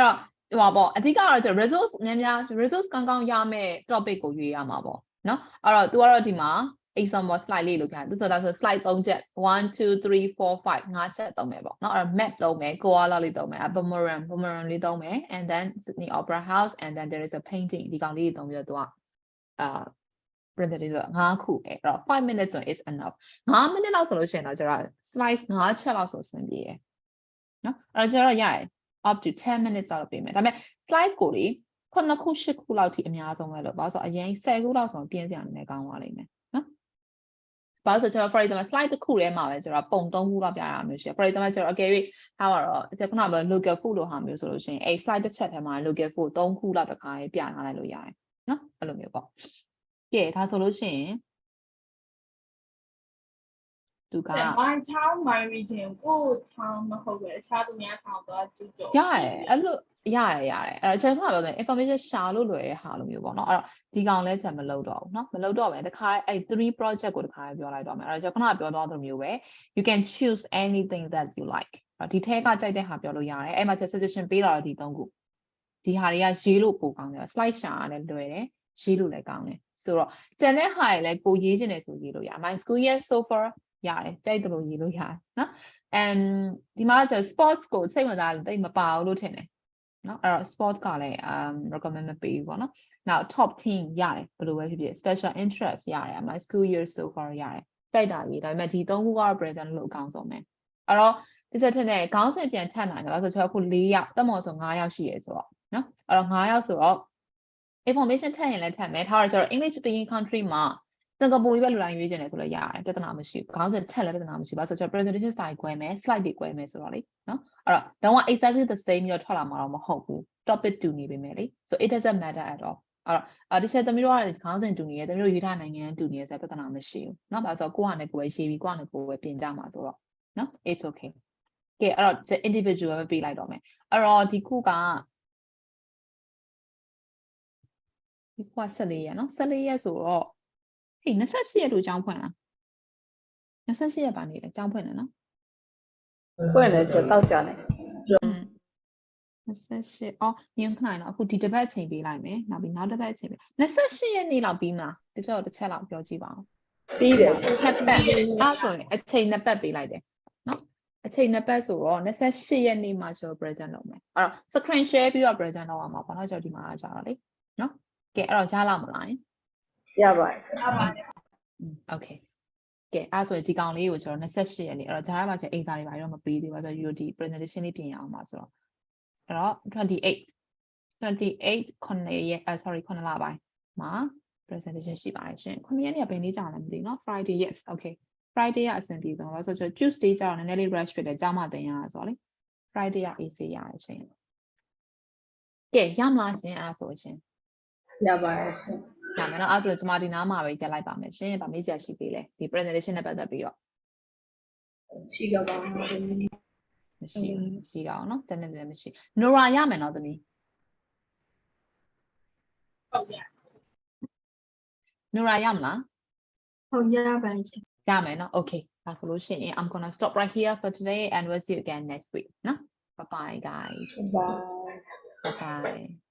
တော့ဟိုပါပေါ့အဓိကတော့ကျွန်တော် resource များ resource ကောင်းရမယ့် topic ကိုရွေးရမှာပေါ့နော်အဲ့တော့ तू ကတော့ဒီမှာ example slide လေးလို့ပြောသူဆိုတာဆို slide 3ချက်1 2 3 4 5 5ချက်သုံးမယ်ပေါ့နော်အဲ့တော့ map သုံးမယ် koala လေးသုံးမယ် boomerang လေးသုံးမယ် and then Sydney Opera House and then there is a painting ဒီကောင်လေးသုံးပြီးတော့ तू ကpresentation 5ခုပဲအဲ့တော့5 minutes ဆိုရင် is enough 5 minutes လောက်ဆိုလို့ရှိရင်တော့ကျွန်တော် slide 5ချက်လောက်ဆိုဆင်ပြေရယ်နော်အဲ့တော့ကျွန်တော်ရတယ် up to 10 minutes လောက်ပေးမယ်ဒါပေမဲ့ slide ကိုလေ9ခု10ခုလောက်ထိအများဆုံးပဲလို့ဘာလို့ဆိုအရင်10ခုလောက်ဆိုပြင်းစရာနည်းနည်းကောင်းသွားလိမ့်မယ်နော်ဘာလို့ဆိုကျွန်တော် for example slide တစ်ခုထဲမှာပဲကျွန်တော်ပုံ3ခုလောက်ပြရမှာမျိုးရှိ for example ကျွန်တော် okay ထားပါတော့ခုနက local food လို့ဟာမျိုးဆိုလို့ရှိရင်အဲ့ slide တစ်ချက်ထဲမှာ local food 3ခုလောက်တစ်ခါရေးပြထားလိုက်လို့ရတယ်နော်အဲ့လိုမျိုးပေါ့ကဲဒါဆိုလို့ရှိရင်သူက my town my region ကို town မဟုတ်ပဲအခြားသူများ town တော့ကျူးကျော်ရတယ်အဲ့လိုရတယ်အဲ့တော့ကျွန်တော်ပြောတယ် information ရှာလို့လွယ်တဲ့ဟာလိုမျိုးပေါ့နော်အဲ့တော့ဒီကောင်လဲချက်မလုပ်တော့ဘူးเนาะမလုပ်တော့ပဲတခါအဲ့3 project ကိုတခါပြောလိုက်တော့မယ်အဲ့တော့ကျွန်တော်ခုနပြောသွားသလိုမျိုးပဲ you can choose anything that you like ဒီထဲကကြိုက်တဲ့ဟာပြောလို့ရတယ်အဲ့မှာ suggestion ပေးတော့ဒီ3ခုဒီဟာတွေကရေးလို့ပိုကောင်းတယ် slide ရှာရတယ်လွယ်တယ်ရေးလို့လည်းကောင်းတယ်ဆိုတော့ကျန်တဲ့ဟာတွေလည်းကိုရေးချင်တယ်ဆိုရေးလို့ရ my school year so far ရတယ်ကြိုက်တယ်လို့ရေးလို့ရတယ်နော် and ဒီမှာကျ sports ကိုစိတ်ဝင်စားတယ်တိတ်မပါဘူးလို့ထင်တယ်နော်အဲ့တော့ sport ကလည်းrecommend မပေးဘူးပေါ့နော် now top team ရတယ်ဘယ်လိုပဲဖြစ်ဖြစ် special interest ရတယ် my school year so far ရတယ်ကြိုက်တာရေးဒါပေမဲ့ဒီ3ခုကတော့ present လို့အကောင်းဆုံးပဲအဲ့တော့ဒီစက်ထက်နဲ့ခေါင်းစဉ်ပြန်ထပ်နိုင်တယ်ဆိုတော့ကျွန်တော်ခု4ယောက်တက်မော်ဆို9ယောက်ရှိရဲဆိုတော့နော်အဲ့တော့9ယောက်ဆိုတော့ information ထပ်ရင်လည်းထပ်မယ်ထားတော့ကျွန်တော် English speaking country မှာစင်ကာပူကြီးပဲလူတိုင်းရွေးချင်တယ်ဆိုလို့ရတယ်ပြဿနာမရှိဘူးခေါင်းစဉ်ထက်လည်းပြဿနာမရှိဘူးဘာလို့ဆိုတော့ presentation style ကွဲမယ် slide တွေကွဲမယ်ဆိုတော့လေနော်အဲ့တော့တော့ exactly the same မျိုးထွက်လာမှာတော့မဟုတ်ဘူး topic တူနေပေမဲ့လေ so it doesn't matter at all အဲ့တော့ဒီချက်သမီးတို့ကခေါင်းစဉ်တူနေတယ်သမီးတို့ရေးထားနိုင်ငံတူနေတယ်ဆိုတော့ပြဿနာမရှိဘူးเนาะဘာလို့ဆိုတော့ကိုယ့်ဟာနဲ့ကိုယ်ပဲရေးပြီးကိုယ့်ဟာနဲ့ကိုယ်ပဲပြင်ကြမှာဆိုတော့เนาะ it's okay ကဲအဲ့တော့ individual ပဲပေးလိုက်တော့မယ်အဲ့တော့ဒီခုက14ရက်เนาะ14ရက်ဆိုတော့ဟေး28ရက်လို့ကြောင်းဖွင့်လား28ရက်ပါနေတယ်ကြောင်းဖွင့်တယ်နော်ဖွင့်တယ်ကျတော့ကြာနေ28အော်ညခဏနော်အခုဒီတစ်ပတ်အချိန်ပေးလိုက်မယ်နောက်တစ်ပတ်အချိန်ပေး28ရက်နေ့လောက်ပြီးမလားတချို့တစ်ချက်လောက်ပြောကြည့်ပါဦးပြီးတယ်နှစ်ပတ်အဲ့ဆိုရင်အချိန်နှစ်ပတ်ပေးလိုက်တယ်နော်အချိန်နှစ်ပတ်ဆိုတော့28ရက်နေ့မှာကျွန်တော် present လုပ်မယ်အဲ့တော့ screen share ပြီးတော့ present လုပ်အောင်ပါပေါ့နော်ကျွန်တော်ဒီမှာကြာတော့လေနော်ကဲအဲ့တော့ရလာမလားရပါတယ်okay ကဲအဲ့ဆိုရင်ဒီကောင်လေးကိုကျွန်တော်28ရက်နေ့အဲ့တော့ဂျားမှာဆိုအိမ်စာတွေပါတော့မပေးသေးဘူးဆိုတော့ UD presentation လေးပြင်ရအောင်ပါဆိုတော့အဲ့တော့28ခုနှစ်လပိုင်းမှာ presentation ရှိပါတယ်ရှင်ခုနှစ်ရက်နေ့ကဘယ်နေ့ကြာလဲမသိဘူးเนาะ Friday yes okay Friday ကအဆင်ပြေဆုံးပါဆိုတော့ Tuesday ကျတော့နည်းနည်းလေး rush ဖြစ်တယ်ကြာမှတင်ရတာဆိုတော့လေ Friday က AC ရရရှင်ကဲရမလားရှင်အဲ့ဆိုရှင်ရပါတယ်ရှင်ဒါမှတော့အဲ့ဆိုကျွန်မဒီနားမှာပဲရက်လိုက်ပါမယ်ရှင်ဗာမေးစရာရှိသေးလဲဒီ presentation နဲ့ပတ်သက်ပြီးတော့ရှိတော့ပါမရှိတော့เนาะတနေ့လည်းမရှိ Nora ရမယ်နော်သမီးဟုတ်ရ Nora ရမလားဟုတ်ရပါရှင်ရမယ်နော် okay ဒါဆိုလို့ရှိရင် I'm gonna stop right here for today and we'll see you again next week နော် bye bye guys bye bye